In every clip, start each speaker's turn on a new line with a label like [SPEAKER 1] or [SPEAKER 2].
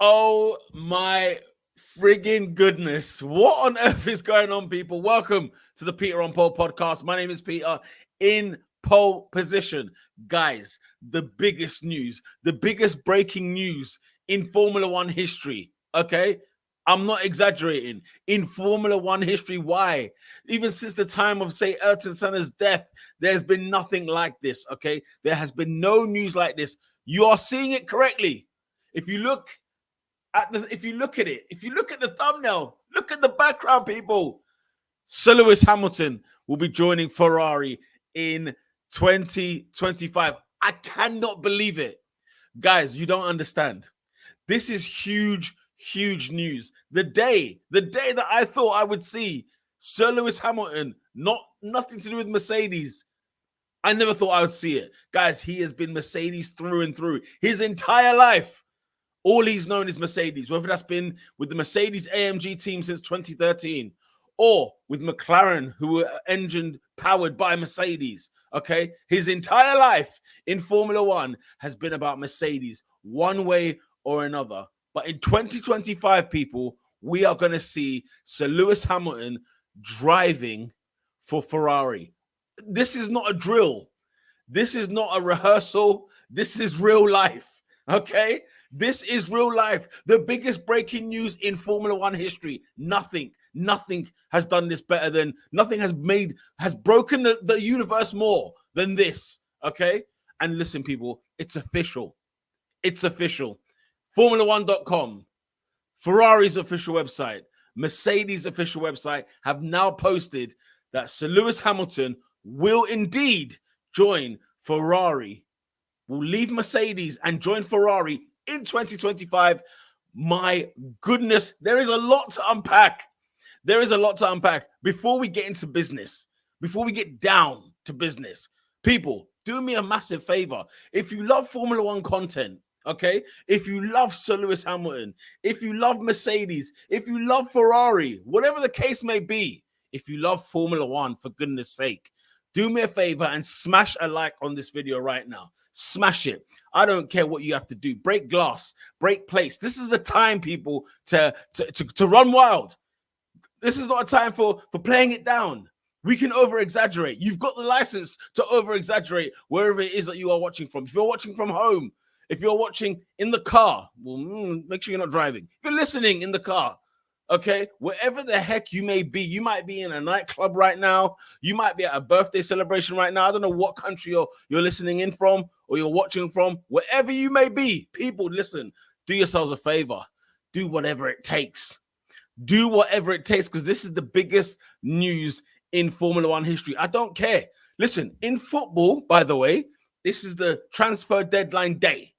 [SPEAKER 1] Oh my friggin' goodness. What on earth is going on, people? Welcome to the Peter on Pole podcast. My name is Peter in pole position. Guys, the biggest news, the biggest breaking news in Formula One history. Okay. I'm not exaggerating. In Formula One history, why? Even since the time of, say, Ayrton Senna's death, there's been nothing like this. Okay. There has been no news like this. You are seeing it correctly. If you look if you look at it, if you look at the thumbnail, look at the background, people. Sir Lewis Hamilton will be joining Ferrari in 2025. I cannot believe it. Guys, you don't understand. This is huge, huge news. The day that I thought I would see Sir Lewis Hamilton, nothing to do with Mercedes. I never thought I would see it. Guys, he has been Mercedes through and through his entire life. All he's known is Mercedes, whether that's been with the Mercedes AMG team since 2013 or with McLaren, who were engine powered by Mercedes. Okay. His entire life in Formula One has been about Mercedes one way or another. But in 2025, people, we are going to see Sir Lewis Hamilton driving for Ferrari. This is not a drill. This is not a rehearsal. This is real life. Okay. This is real life. The biggest breaking news in Formula One history. Nothing has done this better than, nothing has broken the universe more than this. Okay. And listen, people, it's official. It's official. Formula1.com, Ferrari's official website, Mercedes' official website have now posted that Sir Lewis Hamilton will indeed join Ferrari, will leave Mercedes and join Ferrari in 2025. My goodness, there is a lot to unpack. There is a lot to unpack. Before we get into business, before we get down to business, people, do me a massive favor. If you love Formula One content, okay, if you love Sir Lewis Hamilton, if you love Mercedes, if you love Ferrari, whatever the case may be, if you love Formula One, for goodness sake, do me a favor and smash a like on this video right now. Smash it. I don't care what you have to do. Break glass, break plates. This is the time, people, to run wild. This is not a time for playing it down. We can over-exaggerate. You've got the license to over-exaggerate wherever it is that you are watching from. If you're watching from home, if you're watching in the car, well, make sure you're not driving. If you're listening in the car, okay, wherever the heck you may be, you might be in a nightclub right now. You might be at a birthday celebration right now. I don't know what country you're listening in from or you're watching from. Wherever you may be, people, listen, do yourselves a favor. Do whatever it takes. Do whatever it takes, because this is the biggest news in Formula One history. I don't care. Listen, in football, by the way, this is the transfer deadline day.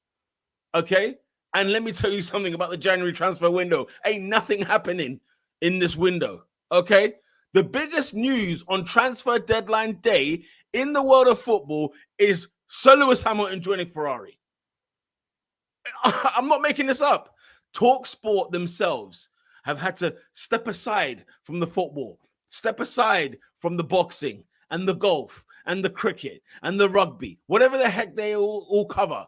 [SPEAKER 1] Okay? And let me tell you something about the January transfer window. Ain't nothing happening in this window. Okay? The biggest news on transfer deadline day in the world of football is Sir Lewis Hamilton joining Ferrari. I'm not making this up. TalkSport themselves have had to step aside from the football, step aside from the boxing and the golf and the cricket and the rugby, whatever the heck they all cover,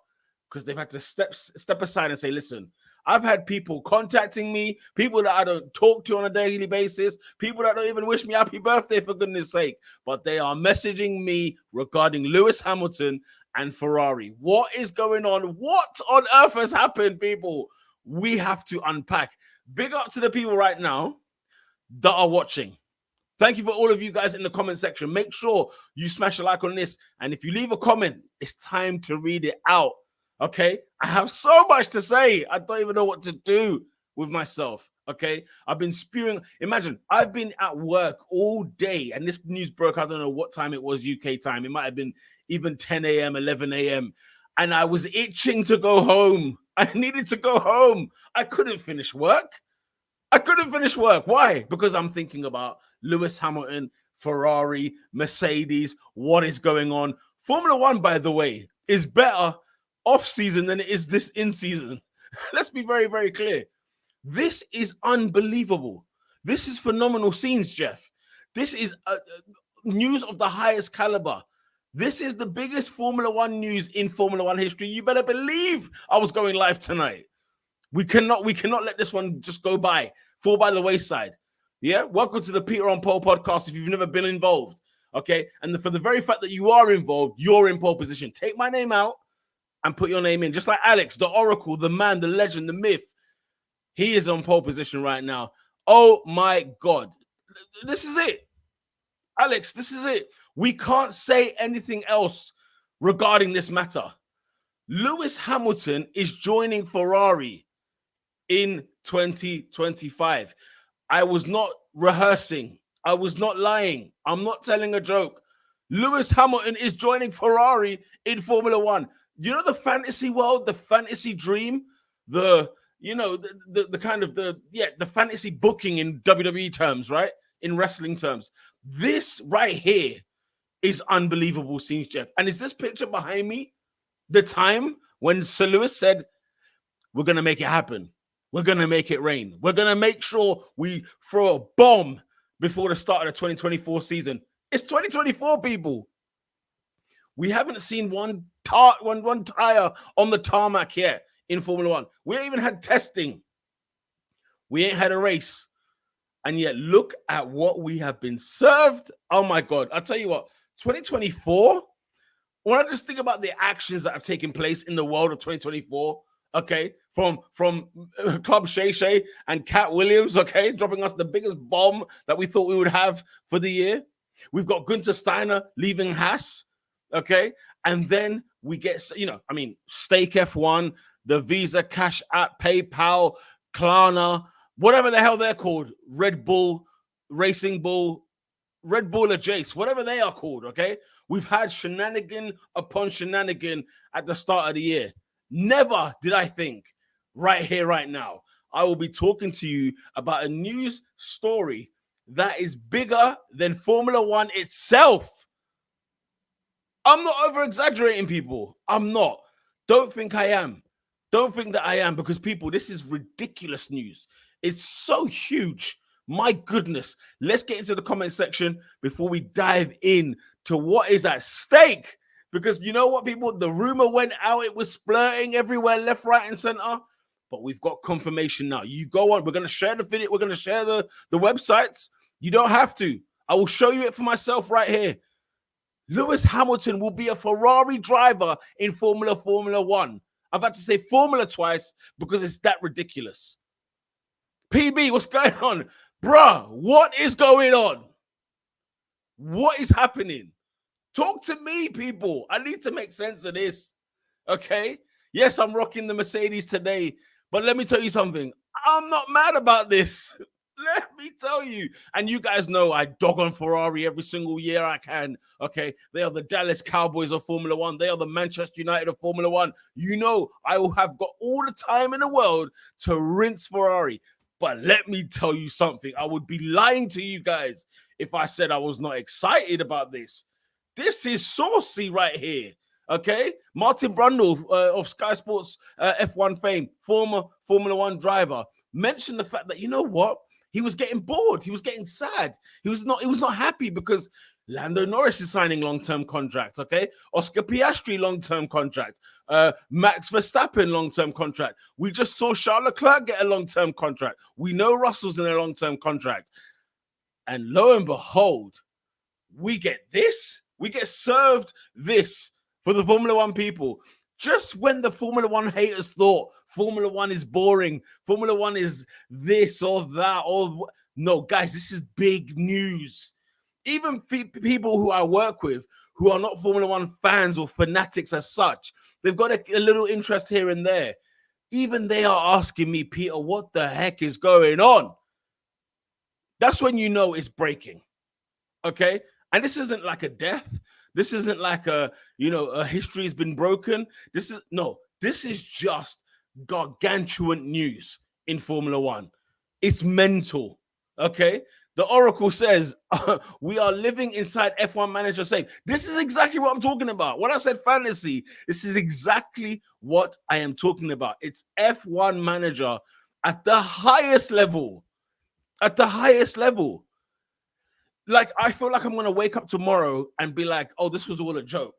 [SPEAKER 1] because they've had to step aside and say, listen, I've had people contacting me, people that I don't talk to on a daily basis, people that don't even wish me happy birthday, for goodness sake, but they are messaging me regarding Lewis Hamilton and Ferrari. What is going on? What on earth has happened, people? We have to unpack. Big up to the people right now that are watching. Thank you for all of you guys in the comment section. Make sure you smash a like on this. And if you leave a comment, it's time to read it out. Okay? I have so much to say. I don't even know what to do with myself. Okay? I've been spewing. Imagine, I've been at work all day and this news broke. I don't know what time it was, UK time. It might have been even 10 a.m., 11 a.m. And I was itching to go home. I needed to go home. I couldn't finish work. Why? Because I'm thinking about Lewis Hamilton, Ferrari, Mercedes, what is going on. Formula One, by the way, is better off-season than it is this in-season. Let's be very, very clear. This is unbelievable. This is phenomenal scenes, Jeff. This is news of the highest caliber. This is the biggest Formula One news in Formula One history. You better believe I was going live tonight. We cannot let this one just fall by the wayside. Yeah, welcome to the Peter on Pole podcast. If you've never been involved, okay, and for the very fact that you are involved, you're in pole position. Take my name out and put your name in, just like Alex, the Oracle, the man, the legend, the myth. He is on pole position right now. Oh my God, this is it, Alex. This is it. We can't say anything else regarding this matter. Lewis Hamilton is joining Ferrari in 2025. I was not rehearsing. I was not lying. I'm not telling a joke. Lewis Hamilton is joining Ferrari in Formula One. You know the fantasy world, the fantasy dream, the fantasy booking in WWE terms, right? In wrestling terms. This right here is unbelievable scenes, Jeff. And is this picture behind me the time when Sir Lewis said, we're going to make it happen? We're going to make it rain. We're going to make sure we throw a bomb before the start of the 2024 season. It's 2024, people. We haven't seen one tire on the tarmac yet in Formula One. We ain't even had testing. We ain't had a race. And yet, look at what we have been served. Oh, my God. I'll tell you what, 2024, when I just think about the actions that have taken place in the world of 2024, okay, from Club Shay Shay and Cat Williams, okay, dropping us the biggest bomb that we thought we would have for the year. We've got Gunther Steiner leaving Haas, okay, and then we get, Stake F1, the Visa Cash App, PayPal, Klarna, whatever the hell they're called, Red Bull, Racing Bull, Red Bull or Jace, whatever they are called, okay? We've had shenanigan upon shenanigan at the start of the year. Never did I think right here, right now, I will be talking to you about a news story that is bigger than Formula One itself. I'm not over-exaggerating, people. I'm not. Don't think I am. Don't think that I am, because, people, this is ridiculous news. It's so huge. My goodness. Let's get into the comment section before we dive in to what is at stake. Because you know what, people? The rumor went out. It was splurting everywhere, left, right, and center. But we've got confirmation now. You go on. We're going to share the video. We're going to share the websites. You don't have to. I will show you it for myself right here. Lewis Hamilton will be a Ferrari driver in Formula One. I've had to say Formula twice because it's that ridiculous. PB, what's going on? Bruh, what is going on? What is happening? Talk to me, people. I need to make sense of this. Okay? Yes, I'm rocking the Mercedes today, but let me tell you something. I'm not mad about this. Let me tell you. And you guys know I dog on Ferrari every single year I can. Okay? They are the Dallas Cowboys of Formula One. They are the Manchester United of Formula One. You know I will have got all the time in the world to rinse Ferrari. But let me tell you something. I would be lying to you guys if I said I was not excited about this. This is saucy right here, okay? Martin Brundle of Sky Sports F1 fame, former Formula One driver, mentioned the fact that, you know what? He was getting bored. He was getting sad. He was not happy because Lando Norris is signing long-term contracts, okay? Oscar Piastri, long-term contract. Max Verstappen, long-term contract. We just saw Charles Leclerc get a long-term contract. We know Russell's in a long-term contract. And lo and behold, we get this. We get served this for the Formula One people. Just when the Formula One haters thought Formula One is boring, Formula One is this or that, or no, guys, this is big news. Even people who I work with who are not Formula One fans or fanatics as such, they've got a little interest here and there. Even they are asking me, Peter, what the heck is going on? That's when you know it's breaking. Okay? And this isn't like a death. This isn't like a history has been broken. This is just gargantuan news in Formula One. It's mental. Okay? The Oracle says we are living inside F1 manager safe. This is exactly what I'm talking about. When I said fantasy, this is exactly what I am talking about. It's F1 manager at the highest level. At the highest level. Like, I feel like I'm going to wake up tomorrow and be like, oh, this was all a joke.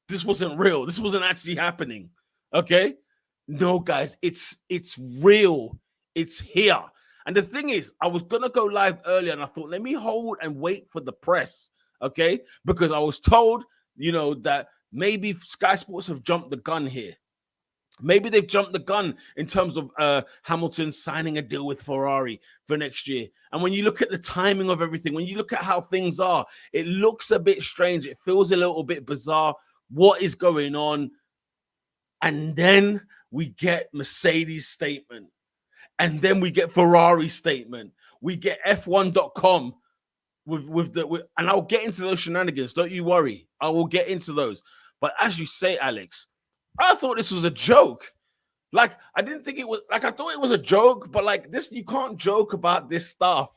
[SPEAKER 1] This wasn't real. This wasn't actually happening. Okay? No, guys, it's real. It's here. And the thing is, I was gonna go live earlier, and I thought, let me hold and wait for the press, okay? Because I was told, that maybe Sky Sports have jumped the gun here. Maybe they've jumped the gun in terms of Hamilton signing a deal with Ferrari for next year. And when you look at the timing of everything, when you look at how things are, it looks a bit strange. It feels a little bit bizarre. What is going on? And then we get Mercedes statement. And then we get Ferrari statement. We get F1.com and I'll get into those shenanigans. Don't you worry. I will get into those. But as you say, Alex, I thought this was a joke. Like, I didn't think it was, like, I thought it was a joke, but like this, you can't joke about this stuff.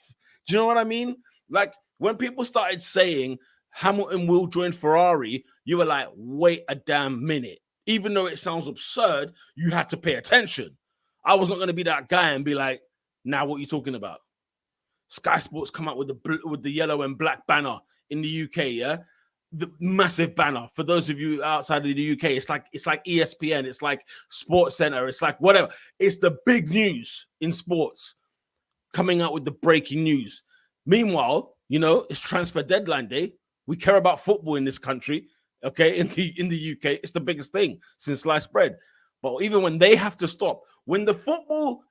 [SPEAKER 1] Do you know what I mean? Like, when people started saying Hamilton will join Ferrari, you were like, wait a damn minute. Even though it sounds absurd, you had to pay attention. I was not going to be that guy and be like, now what are you talking about? Sky Sports come out with the yellow and black banner in the UK, yeah? The massive banner. For those of you outside of the UK, it's like ESPN, it's like Sports Center, it's like whatever. It's the big news in sports coming out with the breaking news. Meanwhile, it's transfer deadline day. We care about football in this country, okay? In the UK, it's the biggest thing since sliced bread. But even when they have to stop, when the football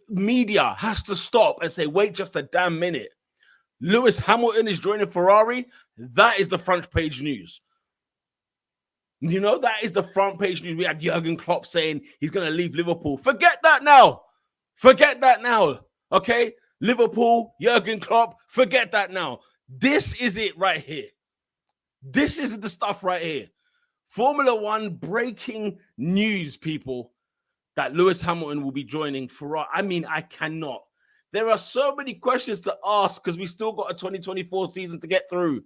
[SPEAKER 1] media has to stop and say, wait just a damn minute, Lewis Hamilton is joining Ferrari, that is the front page news. That is the front page news. We had Jurgen Klopp saying he's going to leave Liverpool. Forget that now. Okay? Liverpool, Jurgen Klopp, forget that now. This is it right here. This is the stuff right here. Formula One breaking news, people, that Lewis Hamilton will be joining Ferrari. I mean, I cannot. There are so many questions to ask because we still got a 2024 season to get through.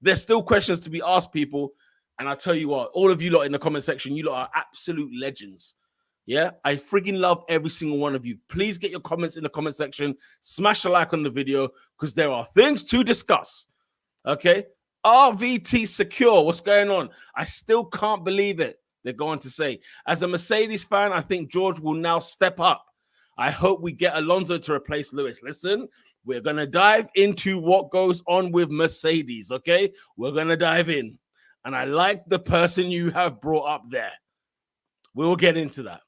[SPEAKER 1] There's still questions to be asked, people. And I tell you what, all of you lot in the comment section, you lot are absolute legends. Yeah, I freaking love every single one of you. Please get your comments in the comment section. Smash a like on the video because there are things to discuss. Okay? RVT Secure, what's going on? I still can't believe it. They're going to say, as a Mercedes fan, I think George will now step up. I hope we get Alonso to replace Lewis. Listen, we're going to dive into what goes on with Mercedes, okay? We're going to dive in. And I like the person you have brought up there. We'll get into that.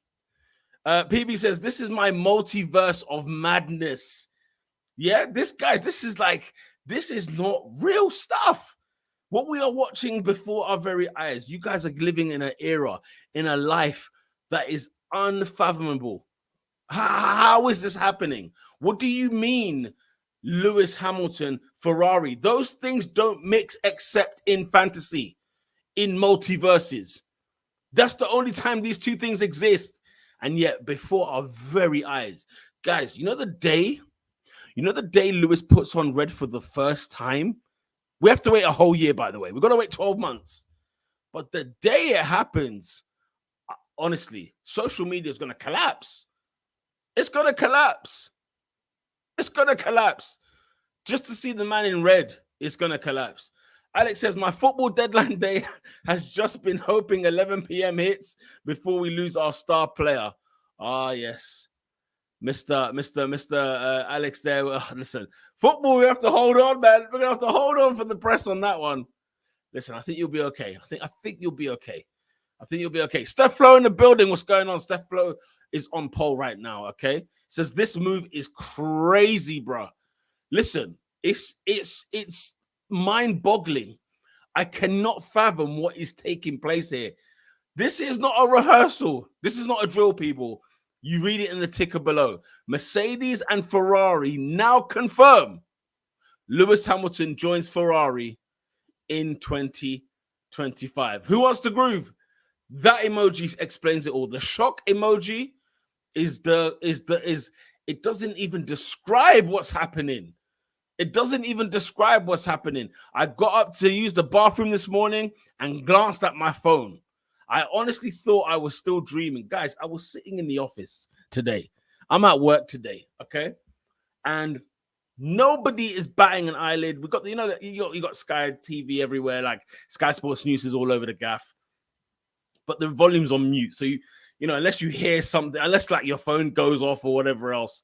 [SPEAKER 1] PB says, this is my multiverse of madness. Yeah, this is not real stuff. What we are watching before our very eyes, you guys are living in an era, in a life that is unfathomable. How is this happening? What do you mean, Lewis Hamilton, Ferrari? Those things don't mix except in fantasy, in multiverses. That's the only time these two things exist. And yet, before our very eyes, guys, the day Lewis puts on red for the first time? We have to wait a whole year, by the way. We've got to wait 12 months. But the day it happens, honestly, social media is going to collapse. It's going to collapse. It's going to collapse. Just to see the man in red, it's going to collapse. Alex says, my football deadline day has just been hoping 11 p.m. hits before we lose our star player. Ah, yes. Mr. Alex there. Listen, football, we have to hold on, man. We're going to have to hold on for the press on that one. Listen, I think you'll be okay. I think you'll be okay. I think you'll be okay. Steph Flo in the building. What's going on? Steph Flo is on pole right now, okay? Says this move is crazy, bro. Listen, it's mind-boggling. I cannot fathom what is taking place here. This is not a rehearsal. This is not a drill, people. You read it in the ticker below. Mercedes and Ferrari now confirm Lewis Hamilton joins Ferrari in 2025. Who wants to groove? That emoji explains it all. The shock emoji it doesn't even describe what's happening. It doesn't even describe what's happening. I got up to use the bathroom this morning and glanced at my phone. I honestly thought I was still dreaming. Guys, I was sitting in the office today. I'm at work today, okay? And nobody is batting an eyelid. We got, you got Sky TV everywhere, like Sky Sports News is all over the gaff. But the volume's on mute. So unless you hear something, unless like your phone goes off or whatever else.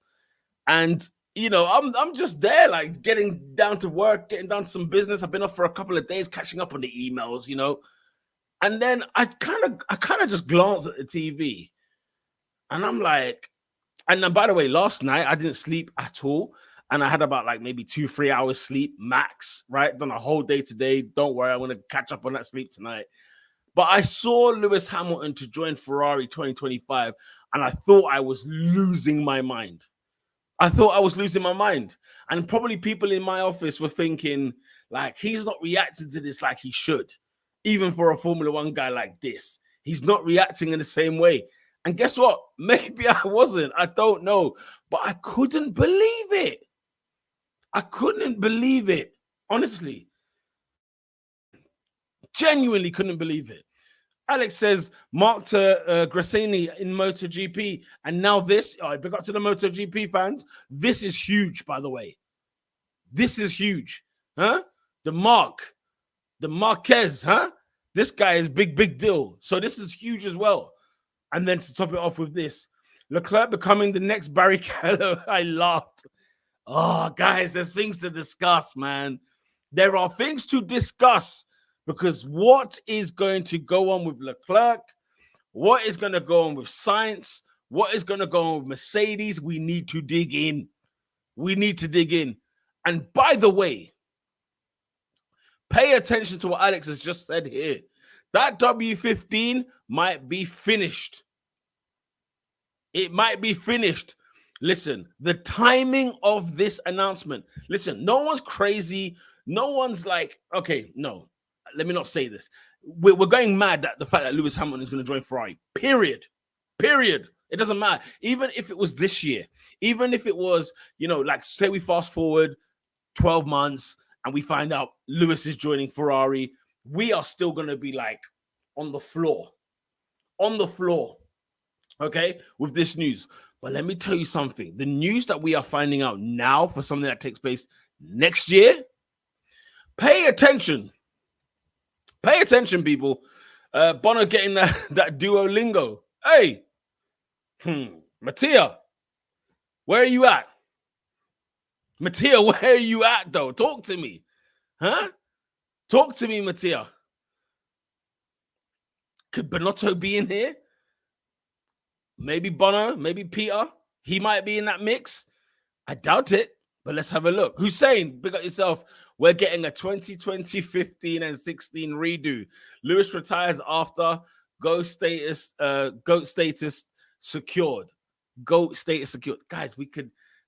[SPEAKER 1] And I'm just there, like getting down to work, getting down to some business. I've been off for a couple of days, catching up on the emails, And then I kind of just glance at the TV, and I'm like, and then by the way, last night I didn't sleep at all, and I had about like maybe 2-3 hours sleep max. Right, done a whole day today. Don't worry, I'm gonna catch up on that sleep tonight. But I saw Lewis Hamilton to join Ferrari 2025, and I thought I was losing my mind. And probably people in my office were thinking, like, he's not reacting to this like he should. Even for a Formula One guy like this, he's not reacting in the same way. And guess what? Maybe I wasn't. I don't know. But I couldn't believe it. Honestly. Genuinely couldn't believe it. Alex says, Mark to Grassini in MotoGP. And now this, big up to the MotoGP fans. This is huge, by the way. This is huge. Huh? The Marquez, huh? This guy is big deal. So this is huge as well. And then to top it off with this, Leclerc becoming the next Barrichello. I laughed. Oh, guys, there's things to discuss, man. There are things to discuss. Because what is going to go on with Leclerc? What is going to go on with Sainz? What is going to go on with Mercedes? We need to dig in. And by the way, pay attention to what Alex has just said here. That W15 might be finished. It might be finished. Listen, the timing of this announcement. Listen, no one's crazy. No one's like, okay, no. Let me not say this. We're going mad at the fact that Lewis Hamilton is going to join Ferrari. Period. It doesn't matter. Even if it was this year, even if it was, like say we fast forward 12 months and we find out Lewis is joining Ferrari, we are still going to be like on the floor, okay, with this news. But let me tell you something. The news that we are finding out now for something that takes place next year, pay attention. Pay attention, people. Bono getting that Duolingo. Hey, Mattia, where are you at? Mattia, where are you at, though? Talk to me. Huh? Talk to me, Mattia. Could Bonotto be in here? Maybe Bono, maybe Peter. He might be in that mix. I doubt it. But let's have a look. Hussein, big up yourself. We're getting a 2020, 15, and 16 redo. Lewis retires after GOAT status secured. GOAT status secured. Guys,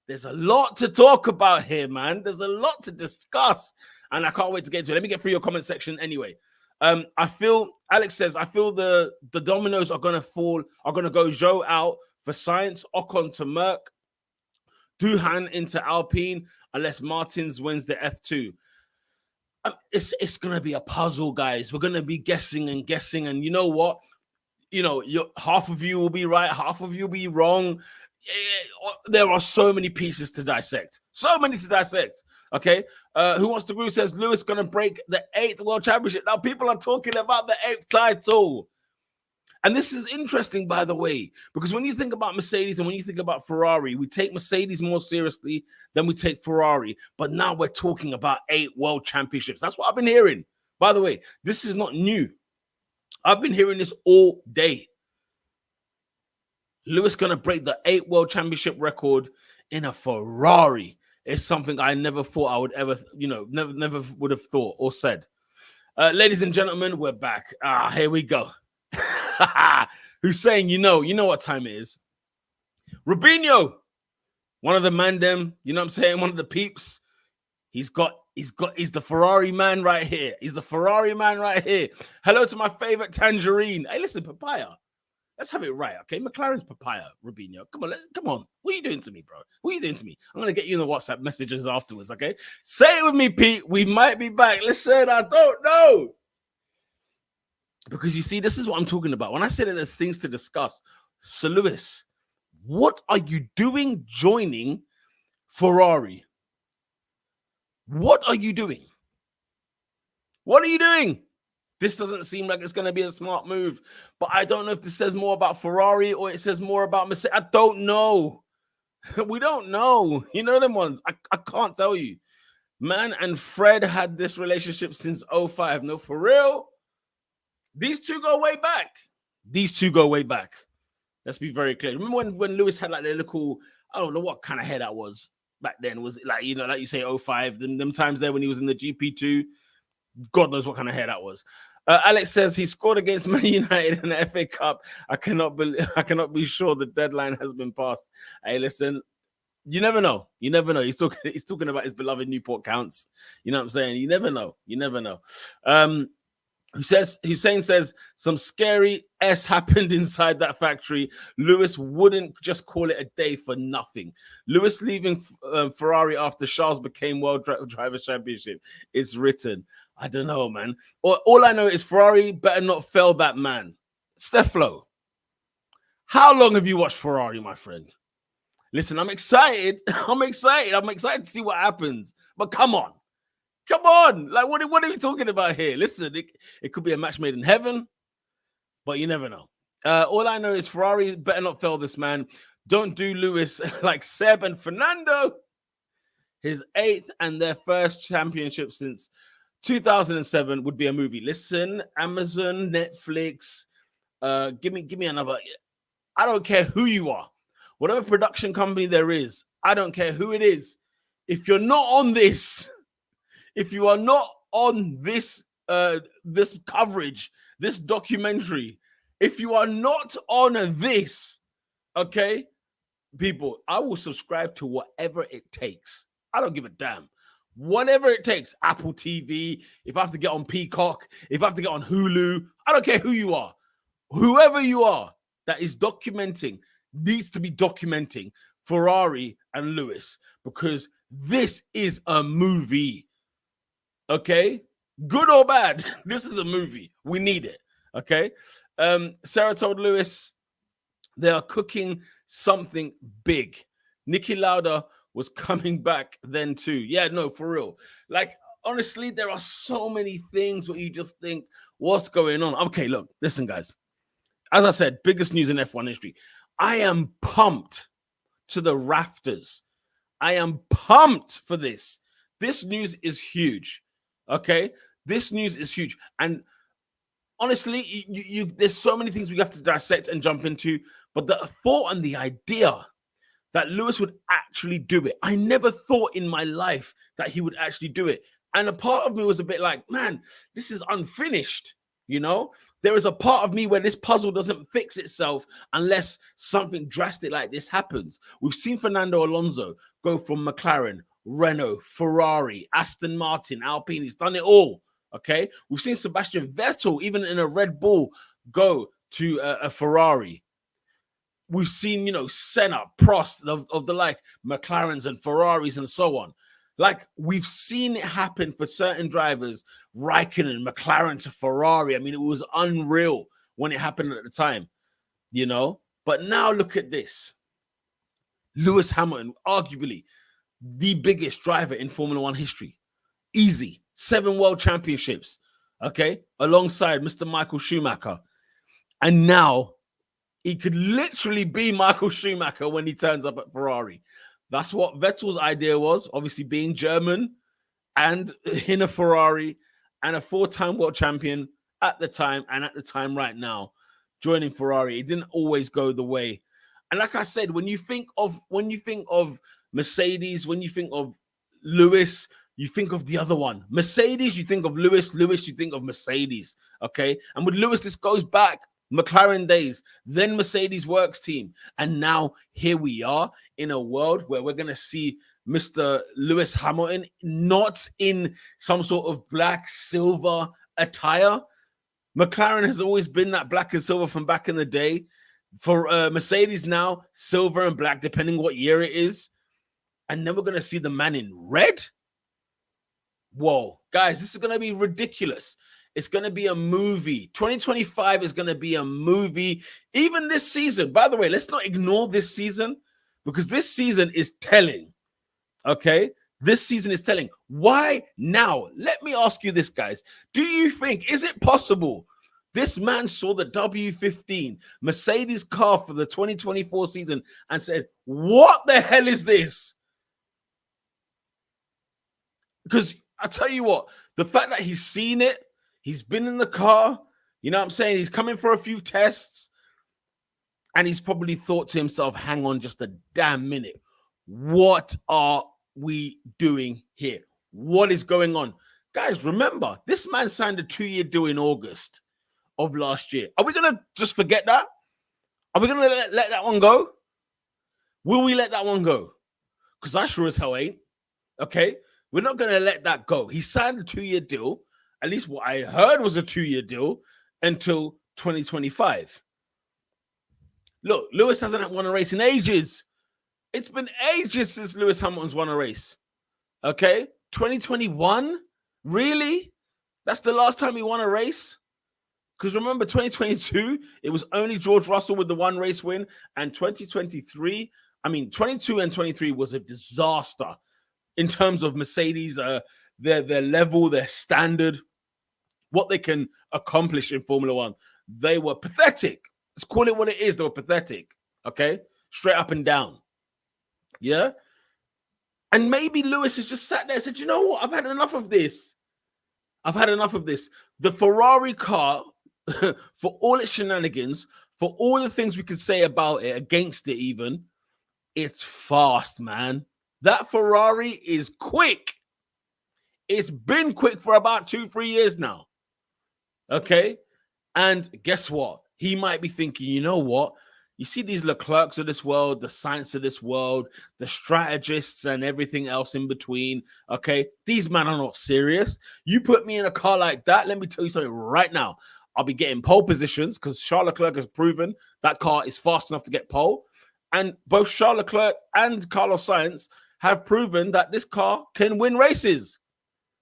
[SPEAKER 1] there's a lot to talk about here, man. There's a lot to discuss. And I can't wait to get to it. Let me get through your comment section anyway. Alex says, I feel the dominoes are going to fall, are going to go Zhou out for Sainz, Ocon to Merck, Duhan into Alpine, unless Martins wins the F2. It's going to be a puzzle, guys. We're going to be guessing. And you know what? Half of you will be right. Half of you will be wrong. There are so many pieces to dissect. Okay. Who Wants to Groove says Lewis going to break the 8th World Championship. Now people are talking about the 8th title. And this is interesting, by the way, because when you think about Mercedes and when you think about Ferrari, we take Mercedes more seriously than we take Ferrari. But now we're talking about 8 world championships. That's what I've been hearing. By the way, this is not new. I've been hearing this all day. Lewis going to break the 8 world championship record in a Ferrari. It's something I never thought I would ever, never would have thought or said. Ladies and gentlemen, we're back. Here we go. Who's saying, you know what time it is? Rubinho, one of the mandem, you know what I'm saying? One of the peeps. He's the Ferrari man right here. Hello to my favorite tangerine. Hey, listen, papaya. Let's have it right, okay? McLaren's papaya, Rubinho. Come on. What are you doing to me, bro? I'm going to get you in the WhatsApp messages afterwards, okay? Say it with me, Pete. We might be back. Listen, I don't know. Because you see, this is what I'm talking about. When I say that there's things to discuss, Sir Lewis, what are you doing joining Ferrari? What are you doing? This doesn't seem like it's going to be a smart move. But I don't know if this says more about Ferrari or it says more about Mercedes. I don't know. We don't know. You know them ones. I can't tell you. Man and Fred had this relationship since 05. No, for real. These two go way back. These two go way back. Let's be very clear. Remember when Lewis had like their little, I don't know what kind of hair that was back then. Was it like, you know, like you say 05, them times there when he was in the GP2, God knows what kind of hair that was. Alex says he scored against Man United in the FA Cup. I cannot be sure the deadline has been passed. Hey, listen, you never know. You never know. He's talking about his beloved Newport Counts. You know what I'm saying? You never know. You never know. Hussein says some scary S happened inside that factory. Lewis wouldn't just call it a day for nothing. Lewis leaving Ferrari after Charles became World Drivers' Championship. It's written. I don't know, man. All I know is Ferrari better not fail that man. Steflo, how long have you watched Ferrari, my friend? Listen, I'm excited. I'm excited to see what happens. But come on. Like, what are we talking about here? Listen, it could be a match made in heaven, but you never know. All I know is Ferrari better not fail this man. Don't do Lewis like Seb and Fernando. His 8th and their first championship since 2007 would be a movie. Listen, Amazon, Netflix, give me another. I don't care who you are. Whatever production company there is, I don't care who it is. If you're not on this, if you are not on this this coverage, this documentary, if you are not on this, okay, people, I will subscribe to whatever it takes. I don't give a damn. Whatever it takes, Apple TV, if I have to get on Peacock, if I have to get on Hulu, I don't care who you are. Whoever you are that is documenting needs to be documenting Ferrari and Lewis, because this is a movie. Okay? Good or bad, this is a movie. We need it. Okay? Sarah told Lewis they are cooking something big. Niki Lauda was coming back then too. Yeah, no, for real. Like, honestly, there are so many things where you just think, what's going on? Okay, look, listen, guys. As I said, biggest news in F1 history. I am pumped to the rafters. I am pumped for this. This news is huge. Okay? This news is huge. And honestly, there's so many things we have to dissect and jump into, but the thought and the idea that Lewis would actually do it, I never thought in my life that he would actually do it. And a part of me was a bit like, man, this is unfinished. You know, there is a part of me where this puzzle doesn't fix itself unless something drastic like this happens. We've seen Fernando Alonso go from McLaren, Renault, Ferrari, Aston Martin, Alpine. He's done it all. Okay. We've seen Sebastian Vettel, even in a Red Bull, go to a Ferrari. We've seen, Senna, Prost of the like, McLarens and Ferraris and so on. Like, we've seen it happen for certain drivers, Raikkonen, McLaren to Ferrari. I mean, it was unreal when it happened at the time, But now look at this. Lewis Hamilton, arguably the biggest driver in Formula One history. Easy. 7 world championships, okay? Alongside Mr. Michael Schumacher. And now he could literally be Michael Schumacher when he turns up at Ferrari. That's what Vettel's idea was, obviously being German and in a Ferrari and a 4-time world champion at the time and at the time right now, joining Ferrari. It didn't always go the way. And like I said, when you think of Mercedes, when you think of Lewis, you think of the other one. Mercedes, you think of Lewis. Lewis, you think of Mercedes. Okay. And with Lewis, this goes back McLaren days, then Mercedes Works team. And now here we are in a world where we're going to see Mr. Lewis Hamilton not in some sort of black, silver attire. McLaren has always been that black and silver from back in the day. For Mercedes now, silver and black, depending what year it is. And then we're going to see the man in red. Whoa, guys, this is going to be ridiculous. It's going to be a movie. 2025 is going to be a movie. Even this season. By the way, let's not ignore this season, because this season is telling. Okay? this season is telling. Why now? Let me ask you this, guys. Do you think, is it possible this man saw the W15 Mercedes car for the 2024 season and said, what the hell is this? Because I tell you what, the fact that he's seen it, he's been in the car, you know what I'm saying? He's coming for a few tests, and he's probably thought to himself, hang on just a damn minute. What are we doing here? What is going on? Guys, remember, this man signed a 2-year deal in August of last year. Are we going to just forget that? Are we going to let that one go? Will we let that one go? Because I sure as hell ain't. Okay? We're not going to let that go. He signed a 2-year deal. At least what I heard was a 2-year deal until 2025. Look, Lewis hasn't won a race in ages. It's been ages since Lewis Hamilton's won a race. Okay? 2021? Really? That's the last time he won a race? Because remember, 2022, it was only George Russell with the one race win. And 2023, 22 and 23 was a disaster in terms of Mercedes, their level, their standard, what they can accomplish in Formula One. They were pathetic. Let's call it what it is. They were pathetic. Okay? Straight up and down. Yeah? And maybe Lewis has just sat there and said, you know what? I've had enough of this. I've had enough of this. The Ferrari car, for all its shenanigans, for all the things we could say about it, against it even, it's fast, man. That Ferrari is quick. It's been quick for about 2-3 years now. Okay? And guess what? He might be thinking, you know what? You see these Leclercs of this world, the Sainz of this world, the strategists and everything else in between, okay? These men are not serious. You put me in a car like that, let me tell you something right now. I'll be getting pole positions because Charles Leclerc has proven that car is fast enough to get pole. And both Charles Leclerc and Carlos Sainz have proven that this car can win races.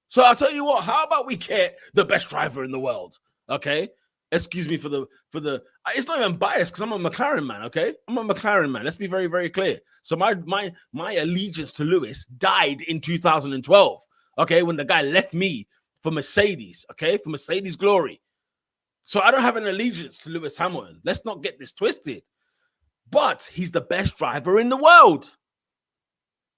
[SPEAKER 1] So I'll tell you what, how about we get the best driver in the world, okay? Excuse me for the it's not even biased because I'm a McLaren man, okay? I'm a McLaren man. Let's be very, very clear. So my allegiance to Lewis died in 2012, okay? When the guy left me for Mercedes, okay? For Mercedes glory. So I don't have an allegiance to Lewis Hamilton. Let's not get this twisted. But he's the best driver in the world.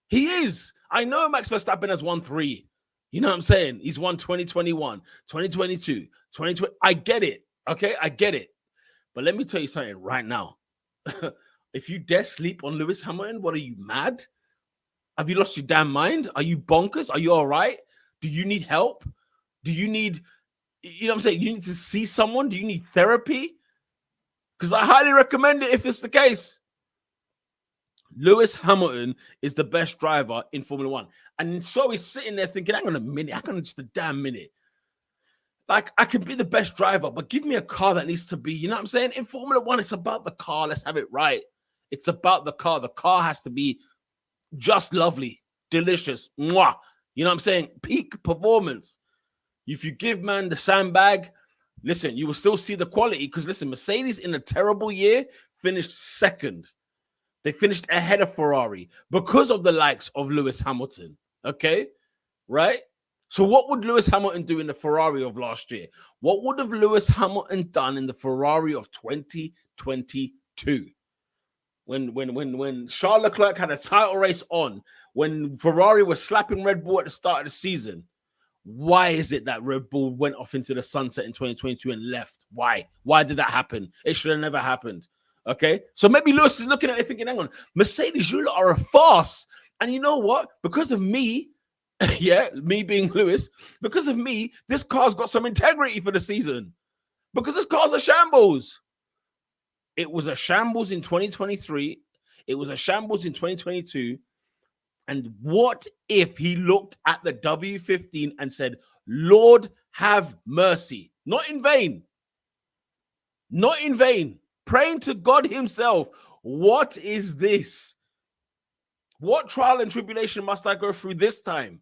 [SPEAKER 1] He is. I know Max Verstappen has won 3. You know what I'm saying? He's won 2021, 2022, 2020. I get it. Okay, I get it. But let me tell you something right now. If you dare sleep on Lewis Hamilton, what are you, mad? Have you lost your damn mind? Are you bonkers? Are you all right? Do you need help? Do you need, you know what I'm saying? You need to see someone? Do you need therapy? Because I highly recommend it if it's the case. Lewis Hamilton is the best driver in Formula One. And so he's sitting there thinking, hang on a minute, hang on just a damn minute. Like, I can be the best driver, but give me a car that needs to be, you know what I'm saying? In Formula One, it's about the car. Let's have it right. It's about the car. The car has to be just lovely, delicious. Mwah. You know what I'm saying? Peak performance. If you give man the sandbag, listen, you will still see the quality because, listen, Mercedes in a terrible year finished second. They finished ahead of Ferrari because of the likes of Lewis Hamilton. Okay? Right? So what would Lewis Hamilton do in the Ferrari of last year? What would have Lewis Hamilton done in the Ferrari of 2022? When Charles Leclerc had a title race on, when Ferrari was slapping Red Bull at the start of the season, why is it that Red Bull went off into the sunset in 2022 and left? Why? Why did that happen? It should have never happened. Okay? So maybe Lewis is looking at it thinking, hang on, Mercedes, you lot are a farce. And you know what? Because of me, yeah, me being Lewis, because of me, this car's got some integrity for the season. Because this car's a shambles. It was a shambles in 2023. It was a shambles in 2022. And what if he looked at the W15 and said, Lord, have mercy. Not in vain. Not in vain. Praying to God himself. What is this? What trial and tribulation must I go through this time?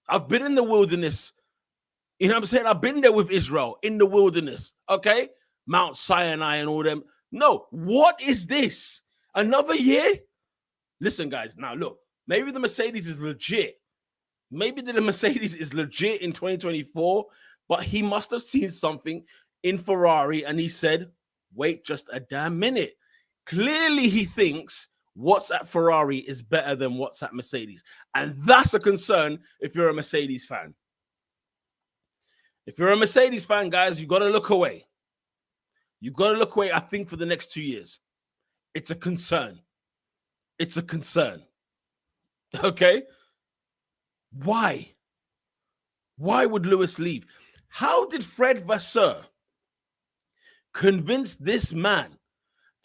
[SPEAKER 1] I've been in the wilderness. You know what I'm saying? I've been there with Israel in the wilderness. Okay? Mount Sinai and all them. No, what is this? Another year? Listen, guys, now look, maybe the Mercedes is legit. Maybe the Mercedes is legit in 2024, but he must have seen something in Ferrari and he said, wait just a damn minute. Clearly, he thinks what's at Ferrari is better than what's at Mercedes. And that's a concern if you're a Mercedes fan. If you're a Mercedes fan, guys, you got to look away. You got to look away, I think, for the next 2 years. It's a concern. It's a concern. Okay? Why? Why would Lewis leave? How did Fred Vasseur convince this man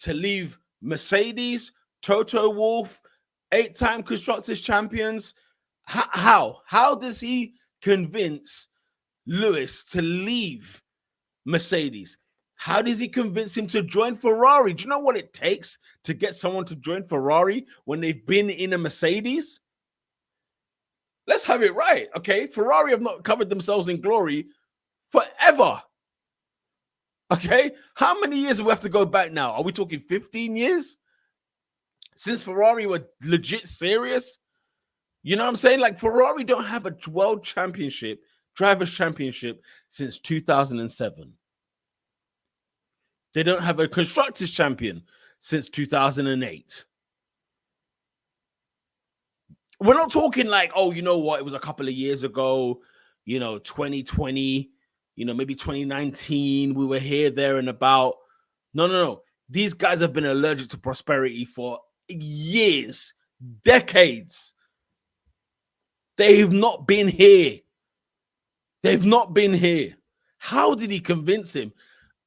[SPEAKER 1] to leave Mercedes, Toto Wolff, 8-time Constructors champions? How? How does he convince Lewis to leave Mercedes? How does he convince him to join Ferrari? Do you know what it takes to get someone to join Ferrari when they've been in a Mercedes? Let's have it right, okay? Ferrari have not covered themselves in glory forever. Okay? How many years do we have to go back now? Are we talking 15 years? Since Ferrari were legit serious? You know what I'm saying? Like, Ferrari don't have a world championship, drivers' championship since 2007. They don't have a constructors champion since 2008. We're not talking like, oh, you know what? It was a couple of years ago, 2020, maybe 2019. We were here, there, and about. No. These guys have been allergic to prosperity for years, decades. They've not been here. They've not been here. How did he convince him?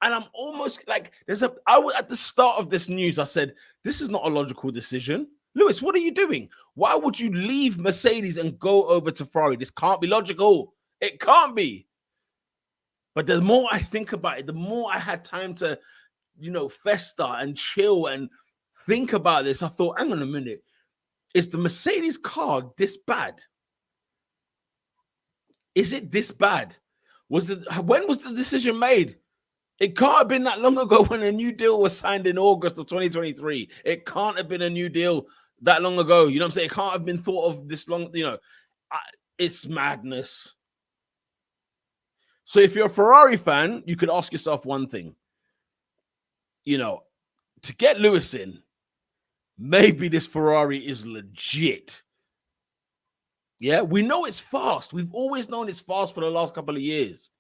[SPEAKER 1] And I'm almost like, at the start of this news, I said, this is not a logical decision. Lewis, what are you doing? Why would you leave Mercedes and go over to Ferrari? This can't be logical. It can't be. But the more I think about it, the more I had time to, fester and chill and think about this. I thought, hang on a minute. Is the Mercedes car this bad? Is it this bad? When was the decision made? It can't have been that long ago when a new deal was signed in August of 2023. It can't have been a new deal that long ago. You know what I'm saying? It can't have been thought of this long. It's madness. So if you're a Ferrari fan, you could ask yourself one thing. To get Lewis in, maybe this Ferrari is legit. Yeah, we know it's fast. We've always known it's fast for the last couple of years.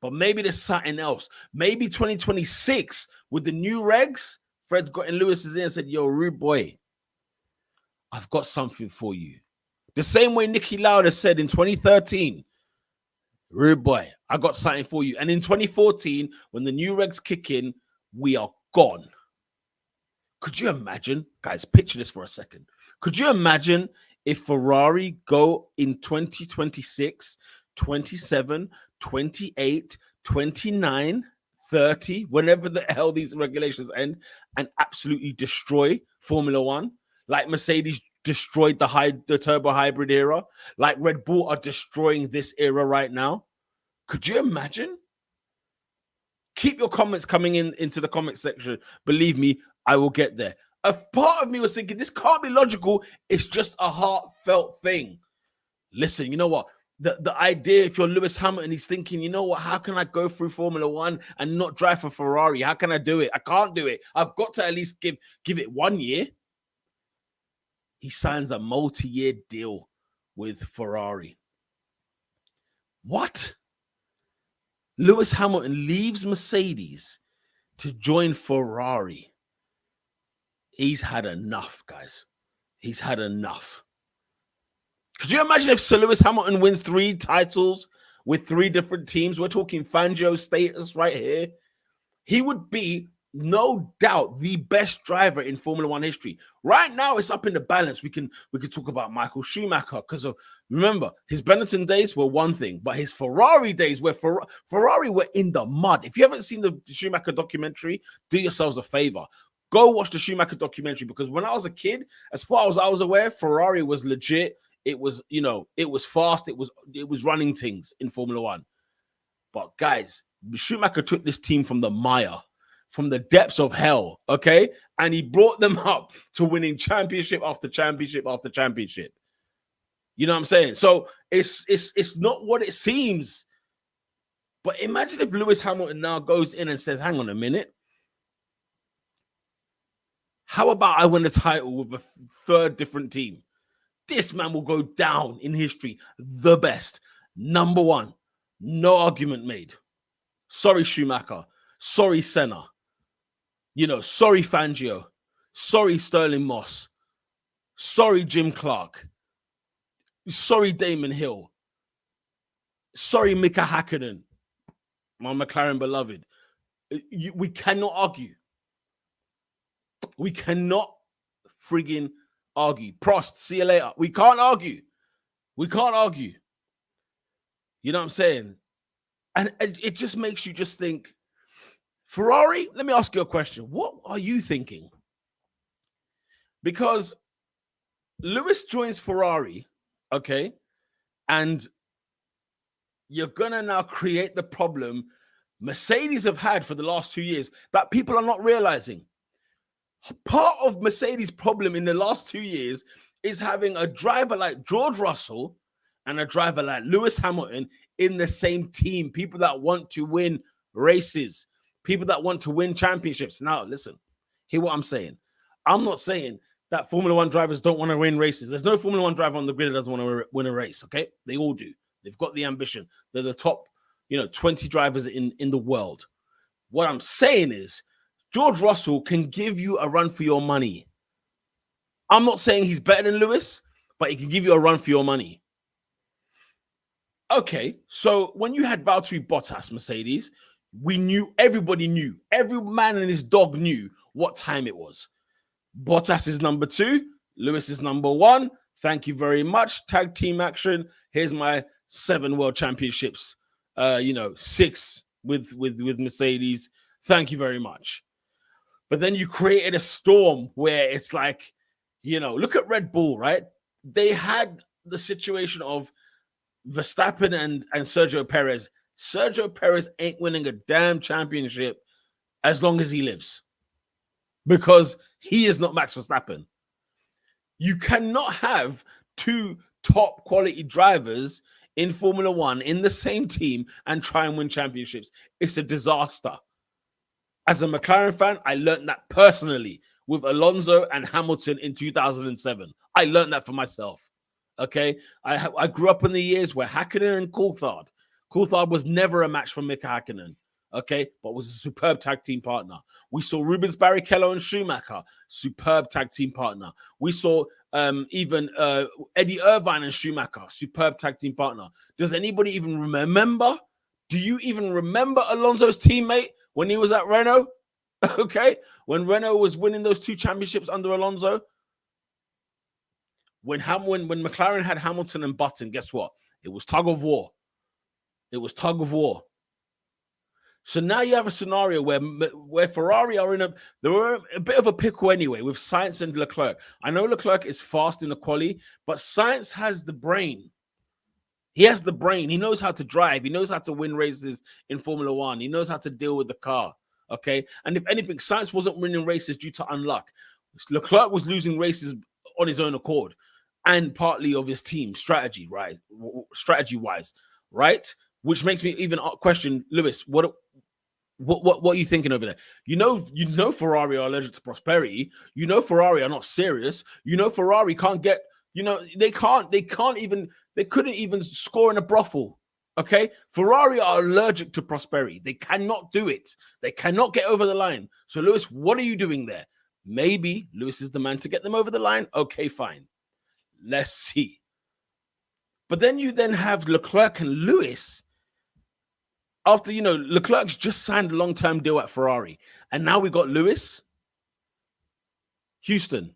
[SPEAKER 1] But maybe there's something else. Maybe 2026 with the new regs, Fred's got in Lewis's ear and said, yo, rude boy, I've got something for you. The same way Niki Lauda said in 2013, rude boy, I got something for you. And in 2014, when the new regs kick in, we are gone. Could you imagine? Guys, picture this for a second. Could you imagine if Ferrari go in 2026, 27, 28, 29, 30, whenever the hell these regulations end, and absolutely destroy Formula One, like Mercedes destroyed the turbo hybrid era, like Red Bull are destroying this era right now? Could you imagine? Keep your comments coming into the comment section. Believe me, I will get there. A part of me was thinking, this can't be logical. It's just a heartfelt thing. Listen, you know what? The idea, if you're Lewis Hamilton, he's thinking, you know what? How can I go through Formula One and not drive for Ferrari? How can I do it? I can't do it. I've got to at least give it 1 year. He signs a multi-year deal with Ferrari. What? Lewis Hamilton leaves Mercedes to join Ferrari. He's had enough, guys. He's had enough. Could you imagine if Sir Lewis Hamilton wins 3 titles with 3 different teams? We're talking Fangio status right here. He would be, no doubt, the best driver in Formula One history. Right now, it's up in the balance. We can talk about Michael Schumacher because remember, his Benetton days were one thing, but his Ferrari days where Ferrari were in the mud. If you haven't seen the Schumacher documentary, do yourselves a favor. Go watch the Schumacher documentary because when I was a kid, as far as I was aware, Ferrari was legit. It was, it was fast. It was running things in Formula One. But guys, Schumacher took this team from the mire, from the depths of hell, okay? And he brought them up to winning championship after championship after championship. You know what I'm saying? So it's not what it seems. But imagine if Lewis Hamilton now goes in and says, hang on a minute. How about I win the title with a third different team? This man will go down in history. The best. Number one. No argument made. Sorry, Schumacher. Sorry, Senna. Sorry, Fangio. Sorry, Sterling Moss. Sorry, Jim Clark. Sorry, Damon Hill. Sorry, Mika Hakkinen. My McLaren beloved. We cannot argue. We cannot friggin' argue. Prost, see you later. We can't argue. We can't argue. You know what I'm saying? And it just makes you just think, Ferrari, let me ask you a question. What are you thinking? Because Lewis joins Ferrari, okay? And you're going to now create the problem Mercedes have had for the last 2 years that people are not realizing. Part of Mercedes' problem in the last 2 years is having a driver like George Russell and a driver like Lewis Hamilton in the same team. People that want to win races, people that want to win championships. Now, listen, hear what I'm saying. I'm not saying that Formula One drivers don't want to win races. There's no Formula One driver on the grid that doesn't want to win a race, okay? They all do. They've got the ambition. They're the top, 20 drivers in the world. What I'm saying is, George Russell can give you a run for your money. I'm not saying he's better than Lewis, but he can give you a run for your money. Okay, so when you had Valtteri Bottas, Mercedes, everybody knew, every man and his dog knew what time it was. Bottas is number 2, Lewis is number 1. Thank you very much. Tag team action. Here's my 7 world championships. 6 with Mercedes. Thank you very much. But then you created a storm where it's like, look at Red Bull, right? They had the situation of Verstappen and Sergio Perez. Sergio Perez ain't winning a damn championship as long as he lives because he is not Max Verstappen. You cannot have 2 top quality drivers in Formula One in the same team and try and win championships. It's a disaster. As a McLaren fan, I learned that personally with Alonso and Hamilton in 2007. I learned that for myself. Okay, I grew up in the years where Hakkinen and Coulthard was never a match for Mika Hakkinen. Okay, but was a superb tag team partner. We saw Rubens Barrichello and Schumacher, superb tag team partner. We saw even Eddie Irvine and Schumacher, superb tag team partner. Does anybody even remember? Do you even remember Alonso's teammate when he was at Renault? Okay, when Renault was winning those 2 championships under Alonso? When McLaren had Hamilton and Button, guess what? It was tug of war. It was tug of war. So now you have a scenario where Ferrari they were a bit of a pickle anyway with Sainz and Leclerc. I know Leclerc is fast in the quali, but Sainz has the brain. He has the brain. He knows how to drive. He knows how to win races in Formula One. He knows how to deal with the car. Okay. And if anything, Sainz wasn't winning races due to unluck. Leclerc was losing races on his own accord and partly of his team strategy, right? Strategy-wise, right? Which makes me even question, Lewis, what are you thinking over there? You know Ferrari are allergic to prosperity. You know Ferrari are not serious. You know Ferrari can't get, they couldn't even score in a brothel. Okay? Ferrari are allergic to prosperity. They cannot do it. They cannot get over the line. So Lewis, what are you doing there? Maybe Lewis is the man to get them over the line. Okay, fine. Let's see. But then you have Leclerc and Lewis. After, Leclerc's just signed a long-term deal at Ferrari. And now we got Lewis. Houston.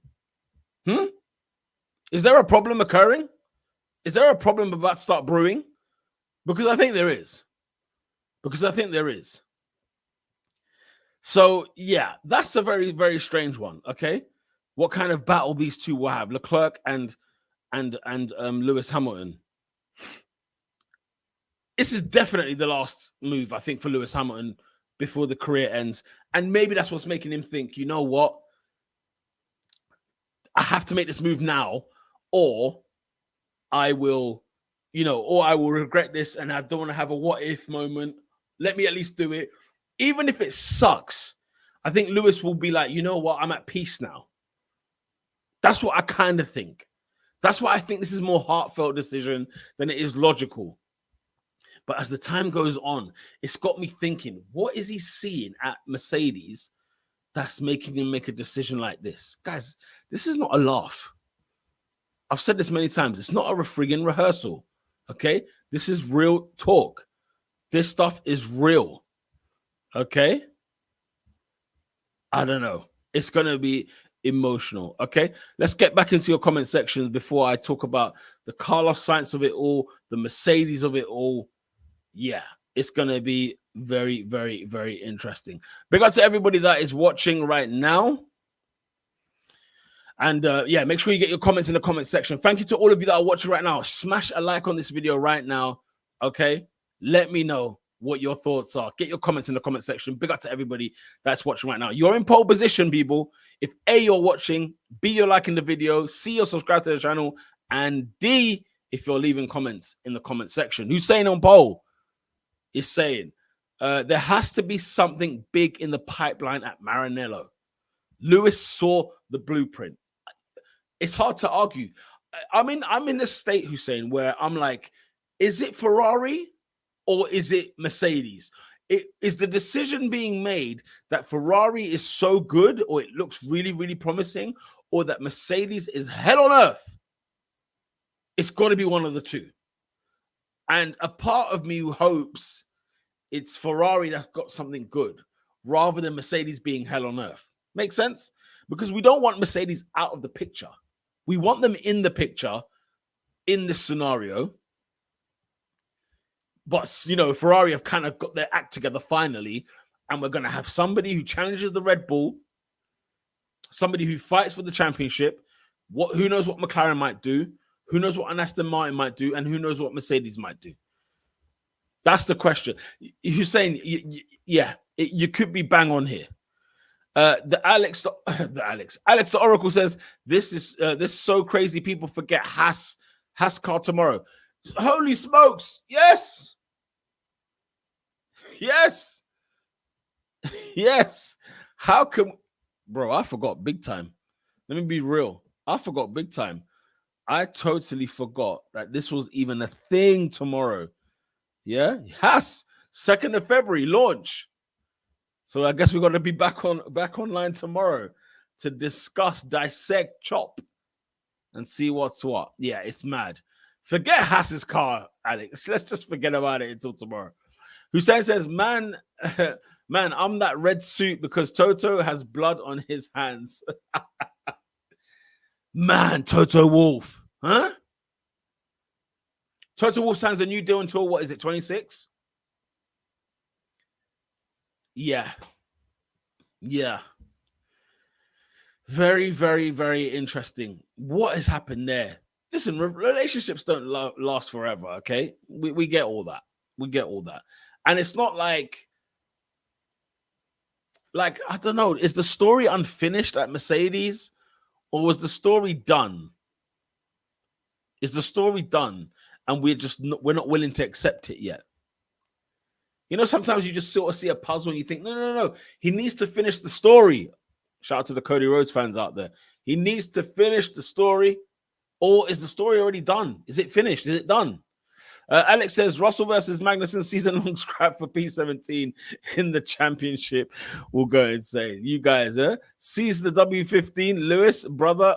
[SPEAKER 1] Is there a problem occurring? Is there a problem about to start brewing? Because I think there is. So, yeah, that's a very, very strange one, okay? What kind of battle these two will have, Leclerc and Lewis Hamilton. This is definitely the last move, I think, for Lewis Hamilton before the career ends. And maybe that's what's making him think, you know what? I have to make this move now, or I will, or I will regret this and I don't want to have a what if moment. Let me at least do it. Even if it sucks, I think Lewis will be like, you know what? I'm at peace now. That's what I kind of think. That's why I think this is more heartfelt decision than it is logical. But as the time goes on, it's got me thinking, what is he seeing at Mercedes that's making him make a decision like this? Guys, this is not a laugh. I've said this many times. It's not a friggin' rehearsal, okay? This is real talk. This stuff is real, okay? I don't know. It's going to be emotional, okay? Let's get back into your comment sections before I talk about the Carlos Sainz of it all, the Mercedes of it all. Yeah, it's going to be very, very, very interesting. Big up to everybody that is watching right now. And yeah, make sure you get your comments in the comment section. Thank you to all of you that are watching right now. Smash a like on this video right now, okay? Let me know what your thoughts are. Get your comments in the comment section. Big up to everybody that's watching right now. You're in pole position, people. If A, you're watching, B, you're liking the video, C, you're subscribed to the channel, and D, if you're leaving comments in the comment section. Hussein on pole is saying there has to be something big in the pipeline at Maranello. Lewis saw the blueprint. It's hard to argue. I'm in this state, Hussein, where I'm like, is it Ferrari or is it Mercedes? Is the decision being made that Ferrari is so good or it looks really, really promising, or that Mercedes is hell on earth? It's got to be one of the two. And a part of me hopes it's Ferrari that's got something good rather than Mercedes being hell on earth. Make sense? Because we don't want Mercedes out of the picture. We want them in the picture in this scenario. But, Ferrari have kind of got their act together finally. And we're going to have somebody who challenges the Red Bull, somebody who fights for the championship. Who knows what McLaren might do? Who knows what an Aston Martin might do? And who knows what Mercedes might do? That's the question. You're saying, yeah, you could be bang on here. Alex the Oracle says this is so crazy. People forget Haas car tomorrow. Holy smokes! Yes. How come, bro? I forgot big time. Let me be real. I forgot big time. I totally forgot that this was even a thing tomorrow. Yeah, Haas 2nd of February launch. So I guess we're going to be back online tomorrow to discuss, dissect, chop, and see what's what. Yeah, it's mad. Forget Haas's car, Alex. Let's just forget about it until tomorrow. Hussein says, man, I'm that red suit because Toto has blood on his hands. Man, Toto Wolff. Huh? Toto Wolff signs a new deal until, what is it, 26? Yeah. Very, very, very interesting. What has happened there? Listen, relationships don't last forever, okay? We get all that. And it's not like, I don't know, is the story unfinished at Mercedes or was the story done? Is the story done and we're not willing to accept it yet? Sometimes you just sort of see a puzzle and you think, no. He needs to finish the story. Shout out to the Cody Rhodes fans out there. He needs to finish the story. Or is the story already done? Is it finished? Is it done? Alex says, Russell versus Magnussen season-long scrap for P17 in the championship. We'll go insane. You guys, seize the W15. Lewis, brother.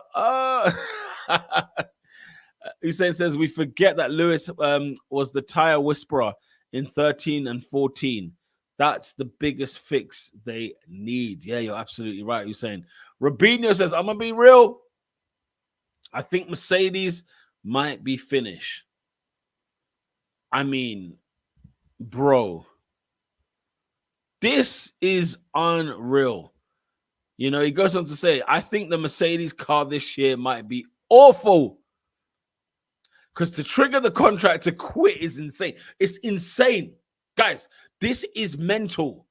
[SPEAKER 1] Hussein says, we forget that Lewis was the tire whisperer in 13 and 14. That's the biggest fix they need. Yeah, you're absolutely right, Hussein. Robinho says, I'm going to be real. I think Mercedes might be finished. I mean, bro, this is unreal. He goes on to say, I think the Mercedes car this year might be awful. Because to trigger the contract to quit is insane. It's insane. Guys, this is mental.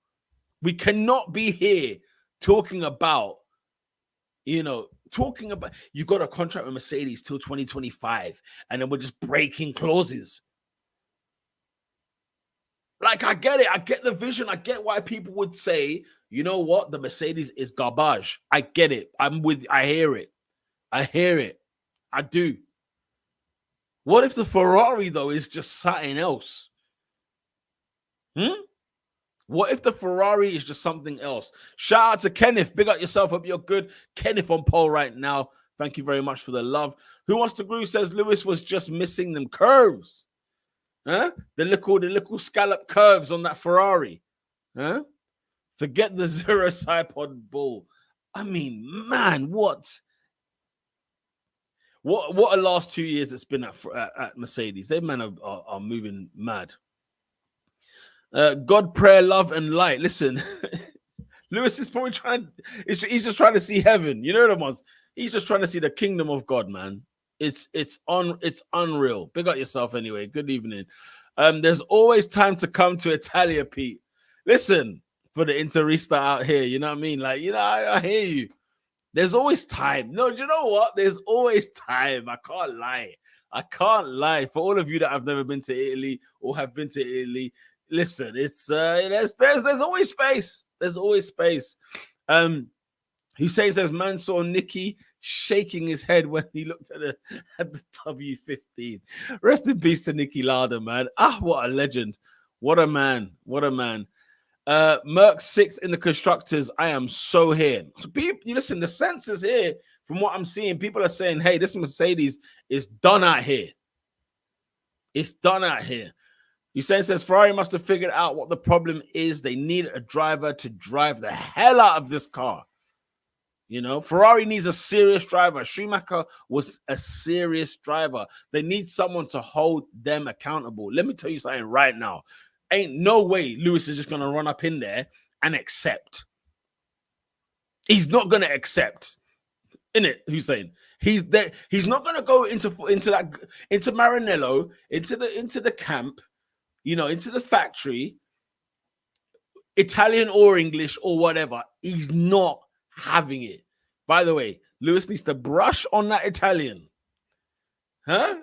[SPEAKER 1] We cannot be here talking about, talking about you got a contract with Mercedes till 2025, and then we're just breaking clauses. Like, I get it. I get the vision. I get why people would say, you know what, the Mercedes is garbage. I get it. I hear it. I hear it. I do. What if the Ferrari, though, is just something else? What if the Ferrari is just something else? Shout out to Kenneth. Big up yourself. Hope you're good. Kenneth on pole right now. Thank you very much for the love. Who Wants to Groove says Lewis was just missing them curves. Huh? The little scallop curves on that Ferrari. Huh? Forget the zero sidepod ball. I mean, man, what a last 2 years it's been at Mercedes. They men are moving mad. God, prayer, love, and light. Listen, Lewis is probably he's just trying to see heaven. You know the ones. He's just trying to see the kingdom of God, man. It's unreal. Big up yourself anyway. Good evening. There's always time to come to Italia, Pete. Listen, for the Interista out here, you know what I mean? Like, you know, I hear you. There's always time. No, do you know what? There's always time. I can't lie. For all of you that have never been to Italy or have been to Italy, listen, it's there's always space. There's always space. Hussein says man saw Nicky shaking his head when he looked at the W15. Rest in peace to Nicky Lauda, man. What a legend. What a man. Merck 6th in the constructors. I am so here. So you listen, the sense is here. From what I'm seeing, people are saying, hey, this Mercedes is done out here. It's done out here. Hussein says Ferrari must have figured out what the problem is. They need a driver to drive the hell out of this car. You know, Ferrari needs a serious driver. Schumacher was a serious driver. They need someone to hold them accountable. Let me tell you something right now. Ain't no way Lewis is just going to run up in there and accept. He's not going to accept. Innit, Hussein? He's not going to go into Maranello, into the camp, you know, into the factory, Italian or English or whatever. He's not having it. By the way, Lewis needs to brush on that Italian. Huh?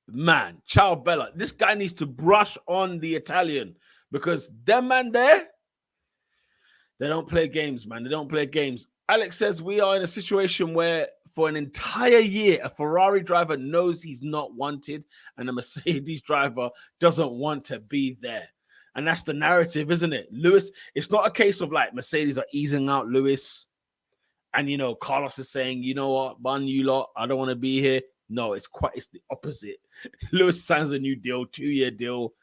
[SPEAKER 1] Man, ciao Bella. This guy needs to brush on the Italian because them man there, they don't play games, man. They don't play games. Alex says we are in a situation where for an entire year, a Ferrari driver knows he's not wanted and a Mercedes driver doesn't want to be there. And that's the narrative, isn't it? Lewis, it's not a case of like Mercedes are easing out Lewis. And, you know, Carlos is saying, you know what, man, you lot, I don't want to be here. No, it's the opposite. Lewis signs a new deal, 2-year deal.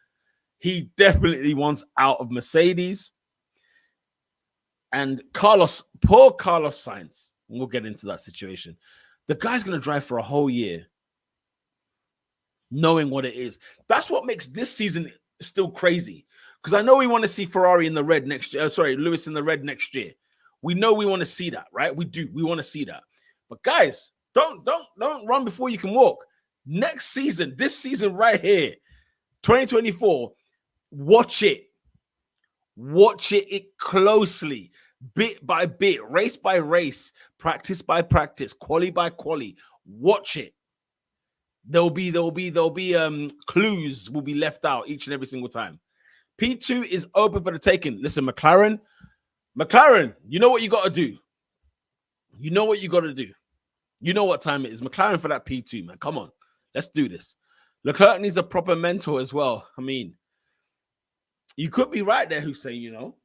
[SPEAKER 1] He definitely wants out of Mercedes. And poor Carlos Sainz, we'll get into that situation. The guy's going to drive for a whole year, knowing what it is. That's what makes this season still crazy. Because I know we want to see Ferrari in the red next year. Lewis in the red next year. We know we want to see that, right? We do. We want to see that. But guys, don't run before you can walk. Next season, this season right here, 2024, watch it. Watch it closely, bit by bit, race by race, practice by practice, quali by quali. Watch it. There'll be clues will be left out each and every single time. P2 is open for the taking. Listen, McLaren, you know what you got to do. You know what you got to do. You know what time it is. McLaren for that P2, man. Come on. Let's do this. Leclerc needs a proper mentor as well. I mean, you could be right there, Hussein, you know.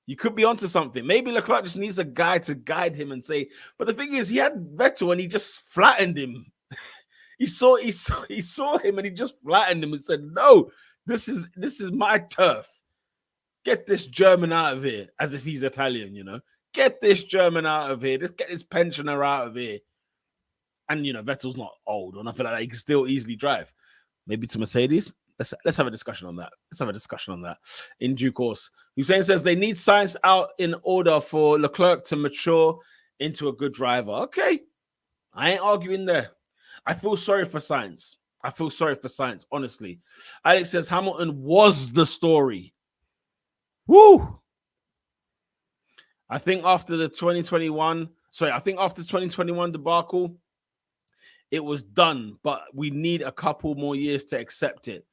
[SPEAKER 1] You could be onto something. Maybe Leclerc just needs a guy to guide him and say, but the thing is, he had Vettel and he just flattened him. He saw him and he just flattened him and said, no, this is my turf. Get this German out of here, as if he's Italian, you know. Get this German out of here. Just get this pensioner out of here. And, you know, Vettel's not old or nothing like that. He can still easily drive. Maybe to Mercedes. Let's have a discussion on that. Let's have a discussion on that in due course. Hussein says they need Sainz out in order for Leclerc to mature into a good driver. Okay. I ain't arguing there. I feel sorry for Sainz. Honestly. Alex says Hamilton was the story. Woo! I think after the 2021, sorry, I think after 2021 debacle, it was done, but we need a couple more years to accept it.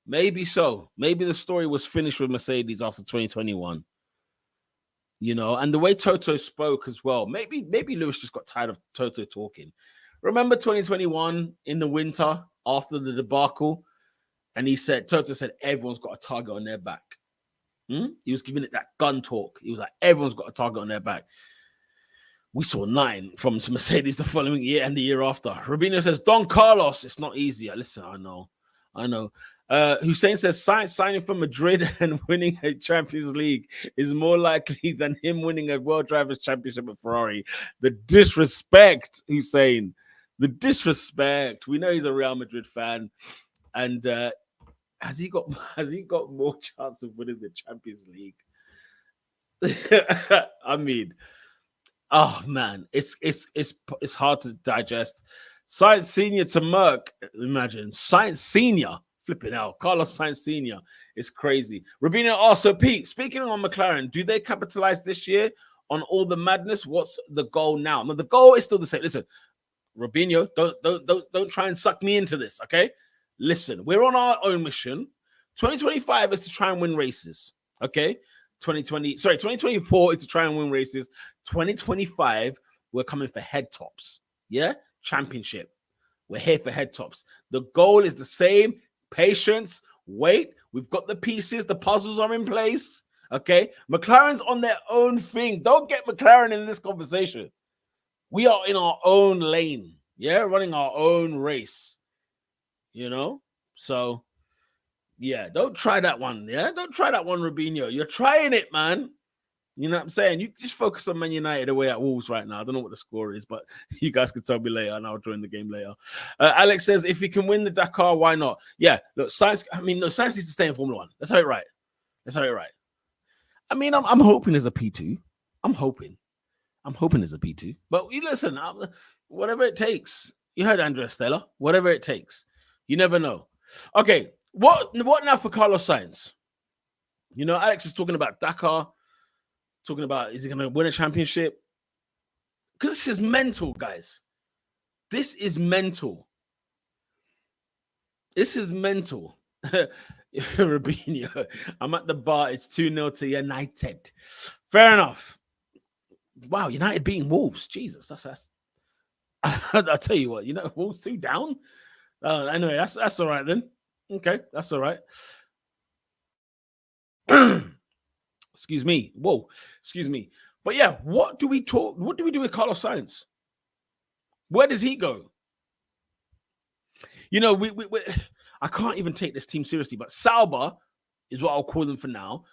[SPEAKER 1] Maybe so. Maybe the story was finished with Mercedes after 2021. You know, and the way Toto spoke as well. Maybe Lewis just got tired of Toto talking. Remember 2021 in the winter after the debacle, and Toto said everyone's got a target on their back. He was giving it that gun talk. He was like, everyone's got a target on their back. We saw 9 from Mercedes the following year and the year after. Rubinho says, Don Carlos, it's not easy. Listen, I know. Hussein says, Sainz signing for Madrid and winning a Champions League is more likely than him winning a World Drivers' Championship at Ferrari. The disrespect, Hussein. The disrespect. We know he's a Real Madrid fan. And has he got more chance of winning the Champions League? I mean, oh man, it's hard to digest. Sainz Senior to Merck, imagine Sainz Senior, flipping out. Carlos Sainz Senior is crazy. Rubinho also, Pete, speaking on McLaren, do they capitalize this year on all the madness? What's the goal now? No, the goal is still the same. Listen, Rubinho, don't try and suck me into this, okay? Listen, we're on our own mission. 2025 is to try and win races, okay? 2024 is to try and win races. 2025, we're coming for head tops, yeah? Championship. We're here for head tops. The goal is the same. Patience, wait. We've got the pieces. The puzzles are in place, okay? McLaren's on their own thing. Don't get McLaren in this conversation. We are in our own lane, yeah? Running our own race. You know, so yeah, don't try that one. Yeah, don't try that one, Rubinho. You're trying it, man. You know what I'm saying? You just focus on Man United away at Wolves right now. I don't know what the score is, but you guys can tell me later, and I'll join the game later. Alex says, if he can win the Dakar, why not? Yeah, look, Sainz needs to stay in Formula One. Let's have it right. I mean, I'm hoping there's a P2. I'm hoping there's a P2. But listen, whatever it takes. You heard Andrea Stella. Whatever it takes. You never know. Okay, what now for Carlos Sainz? You know, Alex is talking about Dakar, talking about is he going to win a championship? Because this is mental, guys. This is mental. Rubinho, I'm at the bar. It's 2-0 to United. Fair enough. Wow, United beating Wolves. Jesus, that's. I'll tell you what, Wolves 2 down. Anyway, that's all right then. Okay, that's all right. Excuse me. Whoa, excuse me. But yeah, what do we do with Carlos Sainz? Where does he go? You know, we I can't even take this team seriously, but Sauber is what I'll call them for now.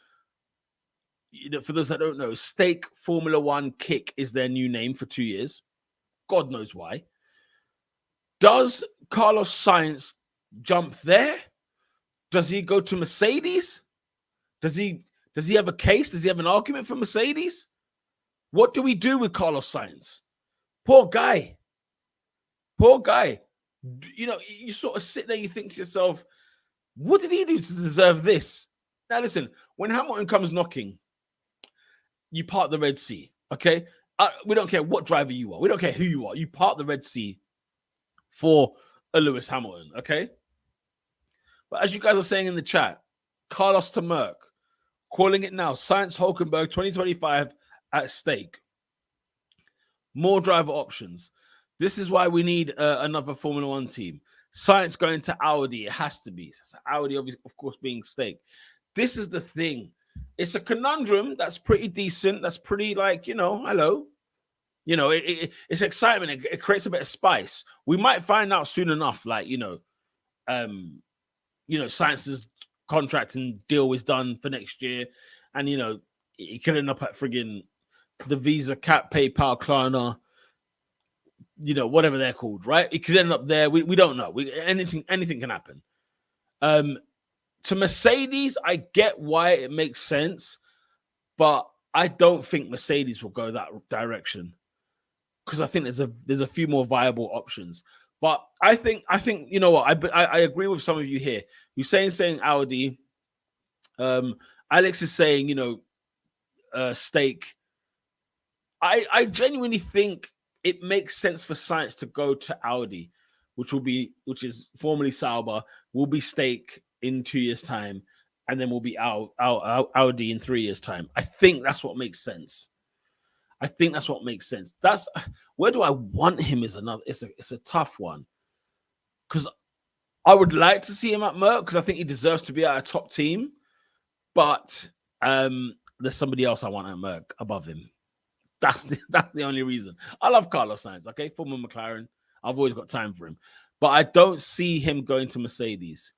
[SPEAKER 1] You know, for those that don't know, Stake Formula One Kick is their new name for 2 years. God knows why. Does Carlos Sainz jump there? Does he go to Mercedes? Does he have a case? Does he have an argument for Mercedes? What do we do with Carlos Sainz? Poor guy. You know, you sort of sit there, you think to yourself, what did he do to deserve this? Now listen, when Hamilton comes knocking, you part the Red Sea, okay? We don't care what driver you are. We don't care who you are. You part the Red Sea for a Lewis Hamilton, okay? But as you guys are saying in the chat, Carlos to Merck, calling it now, Sainz Hulkenberg 2025 at stake. More driver options. This is why we need another Formula One team. Sainz going to Audi, it has to be. So Audi, of course, being stake. This is the thing. It's a conundrum that's pretty decent. That's pretty hello. You know, it's excitement. It creates a bit of spice. We might find out soon enough, Sainz's contract and deal is done for next year. And, he could end up at friggin' the Visa, Cap, PayPal, Klarna, whatever they're called, right? It could end up there. We don't know. Anything can happen. To Mercedes, I get why it makes sense, but I don't think Mercedes will go that direction because I think there's a few more viable options. But I think you know what, I agree with some of you here. You're saying Audi. Alex is saying stake. I genuinely think it makes sense for Sainz to go to Audi, which is formerly Sauber, will be Stake in 2 years' time, and then will be Audi in 3 years' time. I think that's what makes sense. That's where do I want him is another. It's a tough one because I would like to see him at Merc because I think he deserves to be at a top team, but there's somebody else I want at Merc above him. That's the only reason. I love Carlos Sainz, okay? Former McLaren. I've always got time for him. But I don't see him going to Mercedes.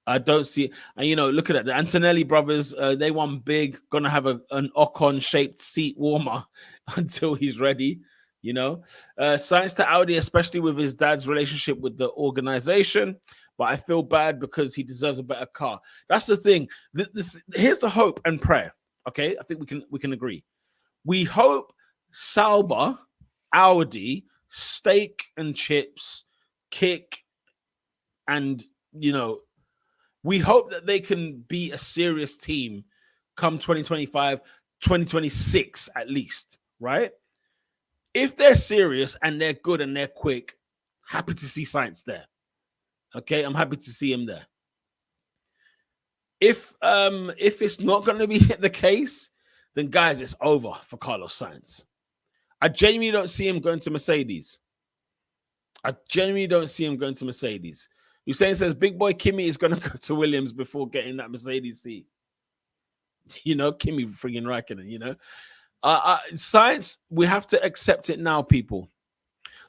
[SPEAKER 1] I don't see. And, look at that. The Antonelli brothers, they won big. Going to have an Ocon-shaped seat warmer until he's ready. Sainz to Audi, especially with his dad's relationship with the organization. But I feel bad because he deserves a better car. That's the thing. Here's the hope and prayer, okay? I think we can agree. We hope Sauber, Audi, Steak and Chips, Kick, and, we hope that they can be a serious team come 2025, 2026 at least, right? If they're serious and they're good and they're quick, happy to see Sainz there. Okay, I'm happy to see him there. If it's not going to be the case, then guys, it's over for Carlos Sainz. I genuinely don't see him going to Mercedes. Hussein says big boy Kimi is going to go to Williams before getting that Mercedes seat. Kimi friggin' Raikkonen, Sainz, we have to accept it now, people.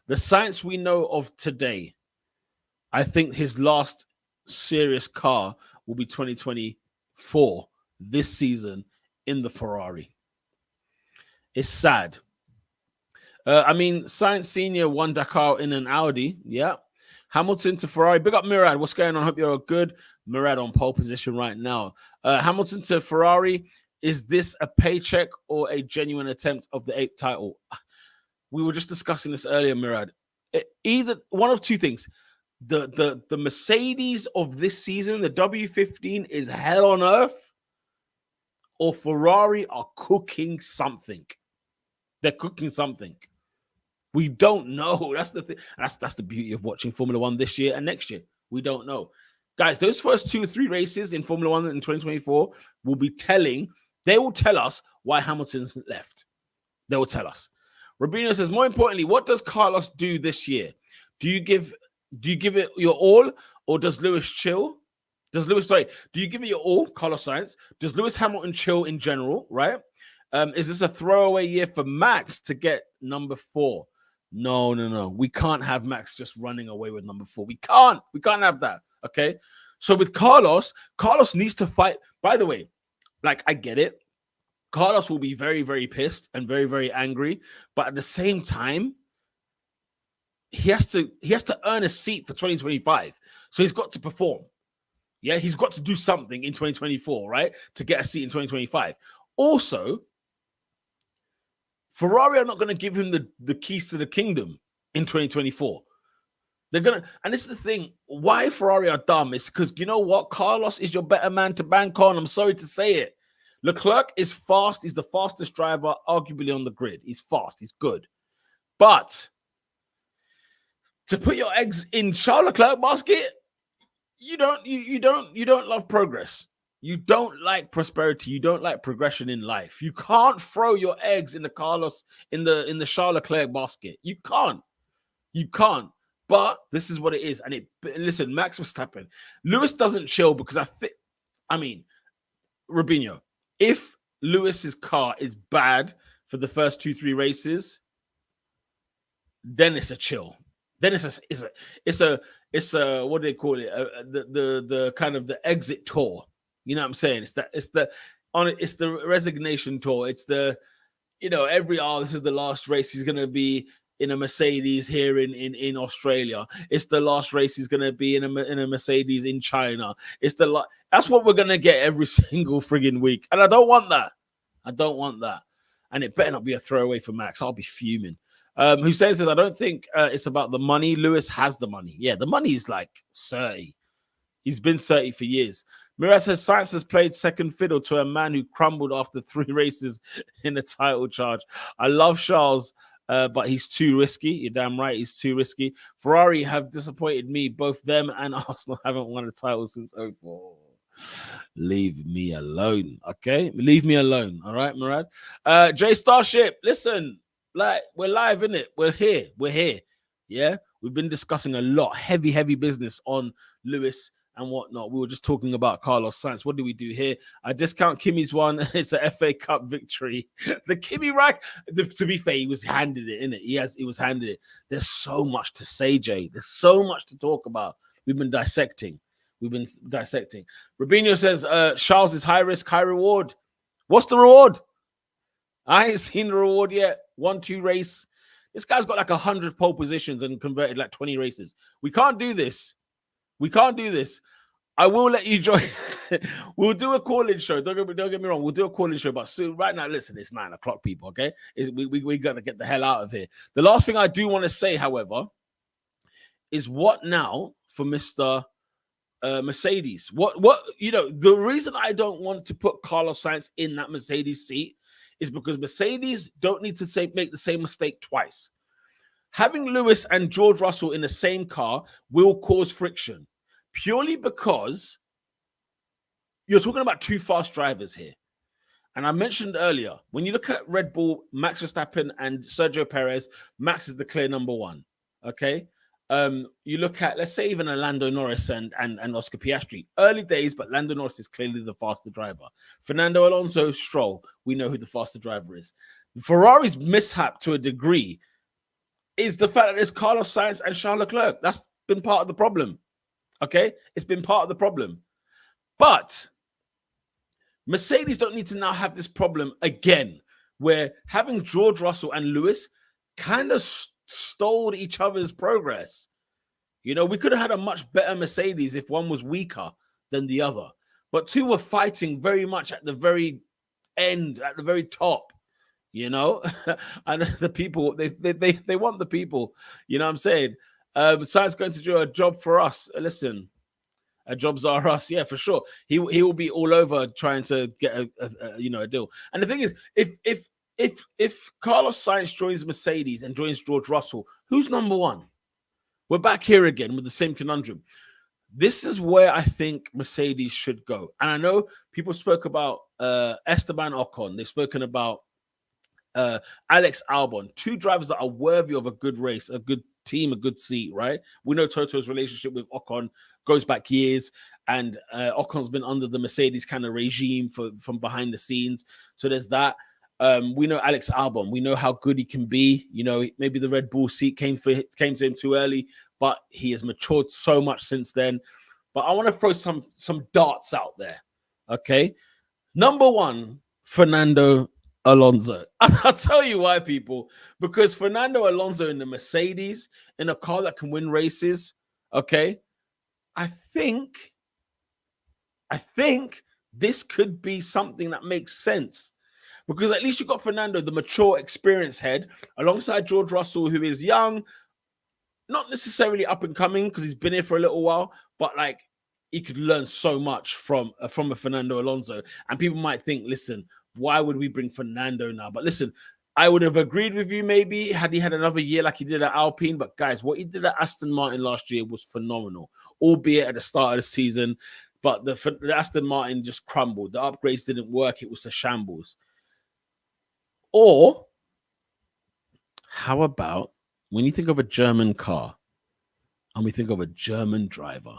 [SPEAKER 1] The Sainz we know of today, I think his last serious car will be 2024 this season in the Ferrari. It's sad. Sainz Senior won Dakar in an Audi. Yeah. Hamilton to Ferrari. Big up Murad. What's going on? Hope you're good. Murad on pole position right now. Hamilton to Ferrari. Is this a paycheck or a genuine attempt of the 8th title? We were just discussing this earlier, Murad. Either one of two things. The Mercedes of this season, the W15, is hell on earth, or Ferrari are cooking something. They're cooking something. We don't know. That's the thing. That's the beauty of watching Formula One this year and next year. We don't know. Guys, those first 2 or 3 races in Formula One in 2024 they will tell us why Hamilton's left. They will tell us. Rubino says, more importantly, what does Carlos do this year? Do you give it your all, or does Lewis chill? Do you give it your all, Carlos Sainz? Does Lewis Hamilton chill in general, right? Is this a throwaway year for Max to get number 4? No. We can't have Max just running away with number 4. We can't have that, okay? So with Carlos needs to fight. By the way, I get it. Carlos will be very, very pissed and very, very angry. But at the same time, he has to earn a seat for 2025. So he's got to perform. Yeah, he's got to do something in 2024, right? To get a seat in 2025. Also, Ferrari are not going to give him the keys to the kingdom in 2024. They're going to, and this is the thing, why Ferrari are dumb is because, you know what? Carlos is your better man to bank on. I'm sorry to say it. Leclerc is fast. He's the fastest driver, arguably, on the grid. He's fast. He's good. But to put your eggs in Charles Leclerc basket, you don't love progress. You don't like prosperity. You don't like progression in life. You can't throw your eggs in the Charles Leclerc basket. You can't. But this is what it is. And listen, Max Verstappen, Lewis doesn't chill because Rubinho, if Lewis's car is bad for the first 2-3 races, then it's a chill. Then it's a what do they call it? The kind of the exit tour. You know what I'm saying? It's the resignation tour. It's the, this is the last race he's gonna be in a Mercedes here in Australia. It's the last race he's gonna be in a Mercedes in China. That's what we're gonna get every single friggin' week, and I don't want that. And it better not be a throwaway for Max. I'll be fuming. Hussein says, I don't think it's about the money. Lewis has the money. Yeah, the money is like 30. He's been 30 for years. Miraz says Sainz has played second fiddle to a man who crumbled after 3 races in the title charge. I love Charles, but he's too risky. You're damn right, he's too risky. Ferrari have disappointed me. Both them and Arsenal haven't won a title since 04. Leave me alone, okay? Leave me alone, all right, Murad? J Starship, listen, like, we're live, innit? We're here, yeah? We've been discussing a lot, heavy business on Lewis and whatnot. We were just talking about Carlos Sainz. What do we do here? I discount Kimi's one. It's a FA Cup victory. The Kimi rack, to be fair, he was handed it, innit? He was handed it. There's so much to say, Jay. There's so much to talk about. We've been dissecting. Rubinho says, Charles is high risk, high reward. What's the reward? I ain't seen the reward yet. 1-2 race. This guy's got like 100 pole positions and converted like 20 races. We can't do this. I will let you join. We'll do a call-in show. Don't get me wrong. We'll do a call-in show. But soon, right now, listen, it's 9 o'clock, people, okay? We got to get the hell out of here. The last thing I do want to say, however, is what now for Mr. Mercedes? What the reason I don't want to put Carlos Sainz in that Mercedes seat is because Mercedes don't need to make the same mistake twice. Having Lewis and George Russell in the same car will cause friction, purely because you're talking about two fast drivers here. And I mentioned earlier, when you look at Red Bull, Max Verstappen and Sergio Perez, Max is the clear number one, okay? You look at, let's say, even a Lando Norris and Oscar Piastri. Early days, but Lando Norris is clearly the faster driver. Fernando Alonso, Stroll, we know who the faster driver is. Ferrari's mishap to a degree is the fact that there's Carlos Sainz and Charles Leclerc. That's been part of the problem, okay? It's been part of the problem. But Mercedes don't need to now have this problem again, where having George Russell and Lewis kind of stole each other's progress. You know, we could have had a much better Mercedes if one was weaker than the other. But two were fighting very much at the very end, at the very top, you know? And the people, they want the people, you know what I'm saying? Besides going to do a job for us, listen, jobs are us, yeah, for sure. He will be all over trying to get a deal. And the thing is, if Carlos Sainz joins Mercedes and joins George Russell, who's number one? We're back here again with the same conundrum. This is where I think Mercedes should go. And I know people spoke about Esteban Ocon. They've spoken about Alex Albon, two drivers that are worthy of a good race, a good team, a good seat, right? We know Toto's relationship with Ocon goes back years, and Ocon's been under the Mercedes kind of regime from behind the scenes. So there's that. We know Alex Albon. We know how good he can be. You know, maybe the Red Bull seat came to him too early, but he has matured so much since then. But I want to throw some darts out there. Okay, number one, Fernando Alonso. I'll tell you why, people. Because Fernando Alonso in the Mercedes, in a car that can win races, okay, I think this could be something that makes sense. Because at least you got Fernando, the mature, experienced head, alongside George Russell, who is young, not necessarily up and coming because he's been here for a little while, but like he could learn so much from a Fernando Alonso. And people might think, listen, why would we bring Fernando now? But listen, I would have agreed with you maybe had he had another year like he did at Alpine. But guys, what he did at Aston Martin last year was phenomenal, albeit at the start of the season. But the Aston Martin just crumbled. The upgrades didn't work. It was a shambles. Or how about when you think of a German car and we think of a German driver?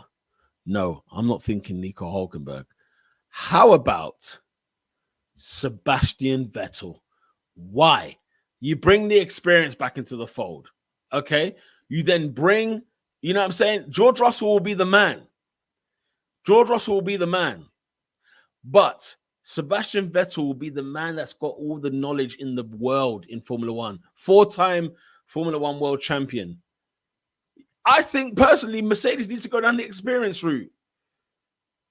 [SPEAKER 1] No, I'm not thinking Nico Hülkenberg. How about Sebastian Vettel? Why? You bring the experience back into the fold, okay? You then bring, you know what I'm saying? George Russell will be the man. But Sebastian Vettel will be the man that's got all the knowledge in the world in Formula One. 4-time Formula One world champion. I think personally, Mercedes needs to go down the experience route.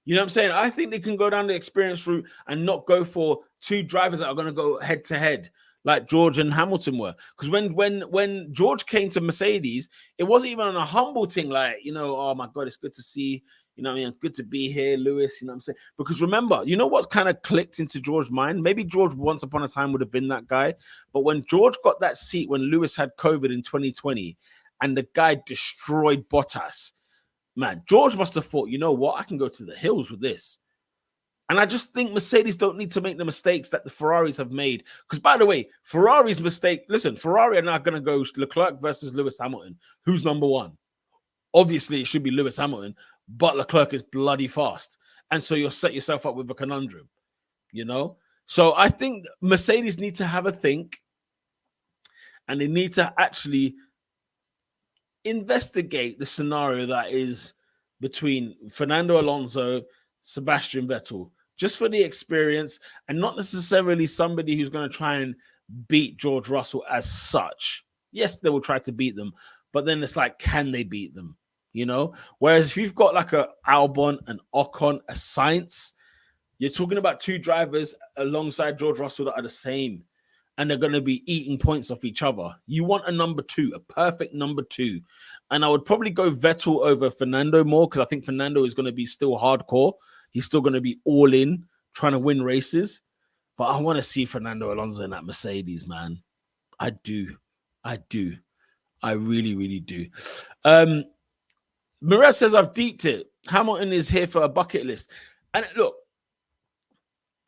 [SPEAKER 1] You know what I'm saying? I think they can go down the experience route and not go for two drivers that are going to go head to head like George and Hamilton were. Because when George came to Mercedes, it wasn't even on a humble thing like, you know, oh my God, it's good to see, You know what I mean? Good to be here, Lewis. You know what I'm saying? Because remember, you know what kind of clicked into George's mind? Maybe George once upon a time would have been that guy. But when George got that seat when Lewis had COVID in 2020 and the guy destroyed Bottas, man, George must have thought, you know what? I can go to the hills with this. And I just think Mercedes don't need to make the mistakes that the Ferraris have made. Because, by the way, Ferrari's mistake, listen, Ferrari are now going to go Leclerc versus Lewis Hamilton. Who's number one? Obviously, it should be Lewis Hamilton, but Leclerc is bloody fast. And so you'll set yourself up with a conundrum, you know? So I think Mercedes need to have a think, and they need to actually investigate the scenario that is between Fernando Alonso, Sebastian Vettel, just for the experience, and not necessarily somebody who's going to try and beat George Russell as such. Yes, they will try to beat them, but then it's like, can they beat them? You know? Whereas if you've got like a Albon, an Ocon, a Sainz, you're talking about two drivers alongside George Russell that are the same, and they're going to be eating points off each other. You want a number two, a perfect number two. And I would probably go Vettel over Fernando more, because I think Fernando is going to be still hardcore. He's still going to be all in, trying to win races. But I want to see Fernando Alonso in that Mercedes, man. I do. I really, really do. Mirez says, I've deeped it. Hamilton is here for a bucket list. And look,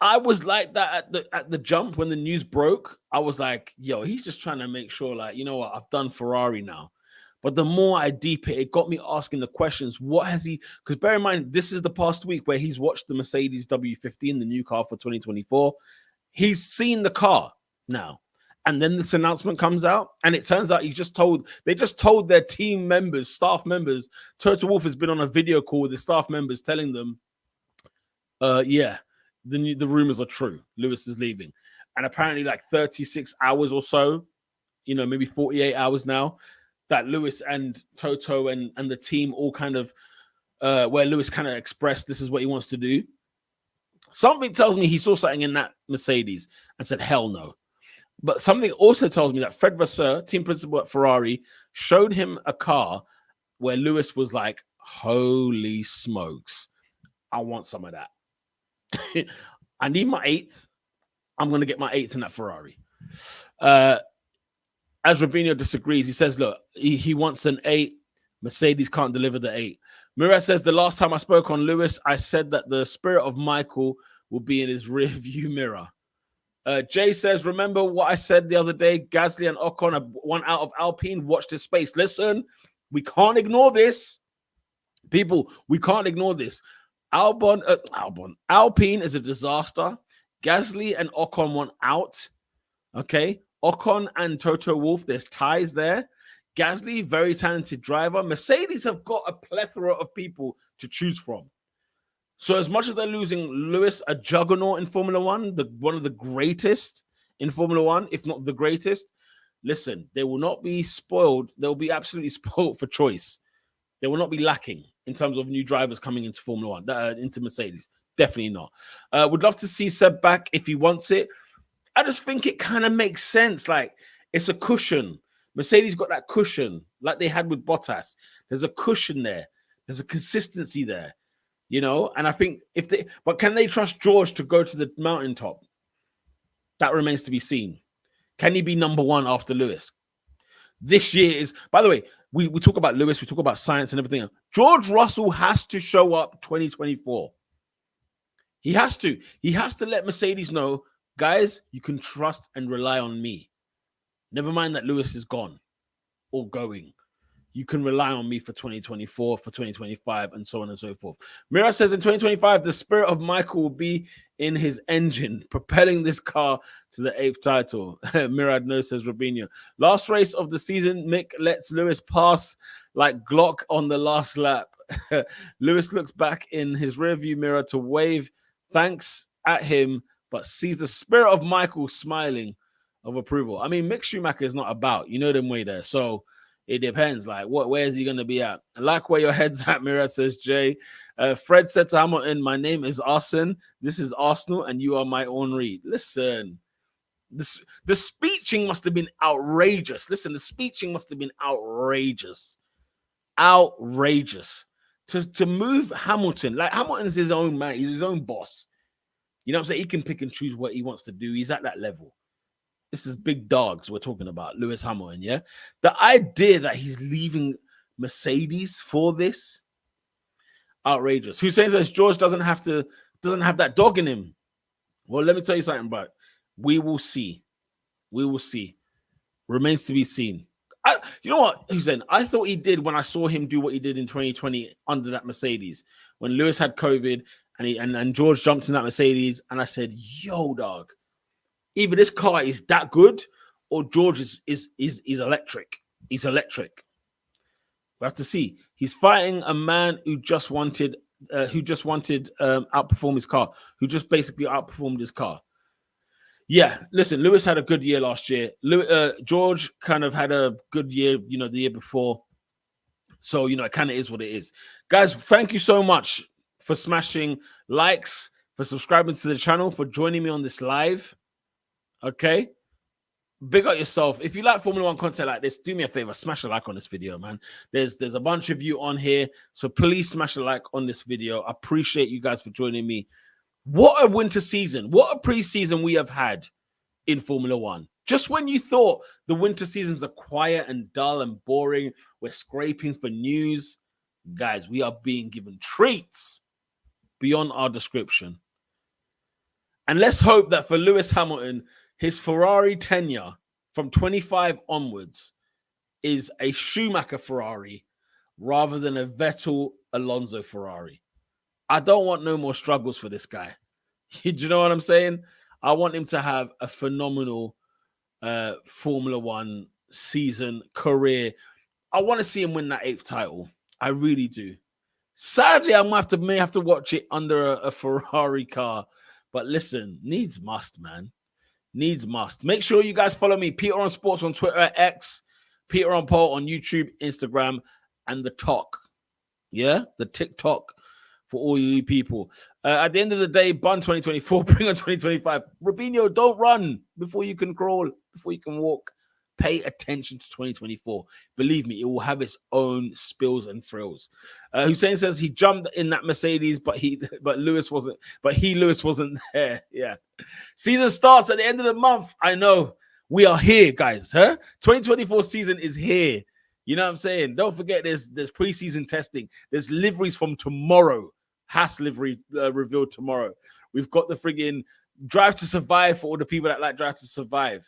[SPEAKER 1] I was like that at the jump when the news broke. I was like, yo, he's just trying to make sure, like, you know what, I've done Ferrari now. But the more I deep it got me asking the questions. What has he? Because bear in mind, this is the past week where he's watched the Mercedes W15, the new car for 2024. He's seen the car now. And then this announcement comes out, and it turns out they just told their team members, staff members. Toto Wolff has been on a video call with the staff members telling them, yeah, the rumors are true. Lewis is leaving. And apparently like 36 hours or so, you know, maybe 48 hours now, that Lewis and Toto and the team all kind of, where Lewis kind of expressed this is what he wants to do. Something tells me he saw something in that Mercedes and said, hell no. But something also tells me that Fred Vasseur, team principal at Ferrari, showed him a car where Lewis was like, holy smokes, I want some of that. I need my 8th. I'm going to get my 8th in that Ferrari. As Rubinho disagrees, he says, look, he wants an 8. Mercedes can't deliver the 8. Mirez says, the last time I spoke on Lewis, I said that the spirit of Michael will be in his rear view mirror. Jay says, remember what I said the other day? Gasly and Ocon are one out of Alpine. Watch this space. Listen, we can't ignore this. People, we can't ignore this. Alpine is a disaster. Gasly and Ocon want out. Okay. Ocon and Toto Wolff, there's ties there. Gasly, very talented driver. Mercedes have got a plethora of people to choose from. So as much as they're losing Lewis, a juggernaut in Formula One, one of the greatest in Formula One, if not the greatest, listen, they will not be spoiled. They'll be absolutely spoiled for choice. They will not be lacking in terms of new drivers coming into Formula One, into Mercedes. Definitely not. Would love to see Seb back if he wants it. I just think it kind of makes sense. Like, it's a cushion. Mercedes got that cushion like they had with Bottas. There's a cushion there. There's a consistency there. You know, and I think but can they trust George to go to the mountaintop? That remains to be seen. Can he be number one after Lewis? This year is, by the way, we talk about Lewis, we talk about science and everything else. George Russell has to show up 2024. He has to. He has to let Mercedes know, guys, you can trust and rely on me. Never mind that Lewis is gone or going. You can rely on me for 2024, for 2025, and so on and so forth. Mira says in 2025, the spirit of Michael will be in his engine, propelling this car to the 8th title. Mirad no, says Robinho. Last race of the season, Mick lets Lewis pass like Glock on the last lap. Lewis looks back in his rearview mirror to wave thanks at him, but sees the spirit of Michael smiling of approval. I mean, Mick Schumacher is not about, you know them way there. So it depends. Like, where is he going to be at? I like where your head's at, Mira, says Jay. Fred said to Hamilton, my name is Arsene. This is Arsenal, and you are my own read. Listen, the speeching must have been outrageous. Listen, the speeching must have been outrageous. Outrageous to move Hamilton. Like, Hamilton is his own man. He's his own boss. You know what I'm saying? He can pick and choose what he wants to do. He's at that level. This is big dogs we're talking about, Lewis Hamilton, yeah? The idea that he's leaving Mercedes for this, outrageous. Hussein says George doesn't have that dog in him. Well, let me tell you something, bro. We will see. We will see. Remains to be seen. You know what, Hussein? I thought he did when I saw him do what he did in 2020 under that Mercedes. When Lewis had COVID and George jumped in that Mercedes, and I said, yo, dog, either this car is that good or George is electric. He's electric. We have to see. He's fighting a man who just wanted outperform his car, who just basically outperformed his car. Yeah, listen, Lewis had a good year last year. George kind of had a good year, the year before. So, it kind of is what it is. Guys, thank you so much for smashing likes, for subscribing to the channel, for joining me on this live. Okay? Big up yourself. If you like Formula One content like this, do me a favor, smash a like on this video, man. There's a bunch of you on here, so please smash a like on this video. I appreciate you guys for joining me. What a winter season. What a preseason we have had in Formula One. Just when you thought the winter seasons are quiet and dull and boring, we're scraping for news. Guys, we are being given treats beyond our description. And let's hope that for Lewis Hamilton, his Ferrari tenure from 25 onwards is a Schumacher Ferrari rather than a Vettel Alonso Ferrari. I don't want no more struggles for this guy. Do you know what I'm saying? I want him to have a phenomenal Formula One season, career. I want to see him win that 8th title. I really do. Sadly, I may have to watch it under a Ferrari car. But listen, needs must, man. Needs must. Make sure you guys follow me, Peter on Sports on Twitter, X, Peter on Paul on YouTube, Instagram, and the Talk. Yeah, the TikTok for all you people. At the end of the day, Bun 2024, bring on 2025. Rubinho, don't run before you can crawl, before you can walk. Pay attention to 2024. Believe me, it will have its own spills and thrills. Hussein says he jumped in that Mercedes, but Lewis wasn't there. Yeah. Season starts at the end of the month. I know. We are here, guys. 2024 season is here. You know what I'm saying? Don't forget there's preseason testing. There's liveries from tomorrow. Haas livery revealed tomorrow. We've got the friggin' Drive to Survive for all the people that like Drive to Survive.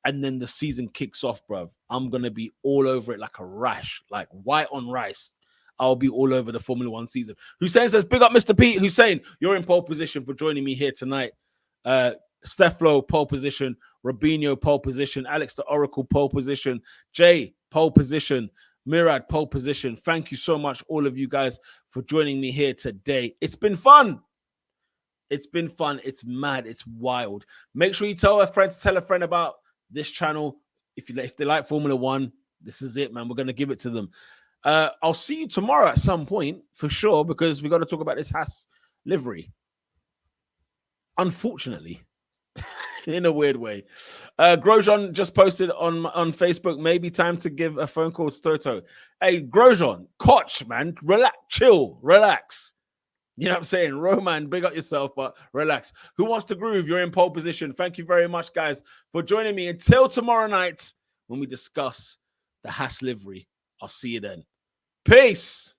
[SPEAKER 1] And then the season kicks off, bruv. I'm going to be all over it like a rash, like white on rice. I'll be all over the Formula One season. Hussein says, big up Mr. Pete. Hussein, you're in pole position for joining me here tonight. Steflo, pole position. Rubinho, pole position. Alex the Oracle, pole position. Jay, pole position. Mirad, pole position. Thank you so much, all of you guys, for joining me here today. It's been fun. It's been fun. It's mad. It's wild. Make sure you tell a friend about this channel. If they like Formula One, this is it, man. We're going to give it to them. I'll see you tomorrow at some point for sure, because we got to talk about this Haas livery. Unfortunately, in a weird way. Grosjean just posted on Facebook, maybe time to give a phone call to Toto. Hey, Grosjean, Koch, man, relax, chill, relax. You know what I'm saying? Roman, big up yourself, but relax. Who wants to groove? You're in pole position. Thank you very much, guys, for joining me. Until tomorrow night when we discuss the Haas livery. I'll see you then. Peace.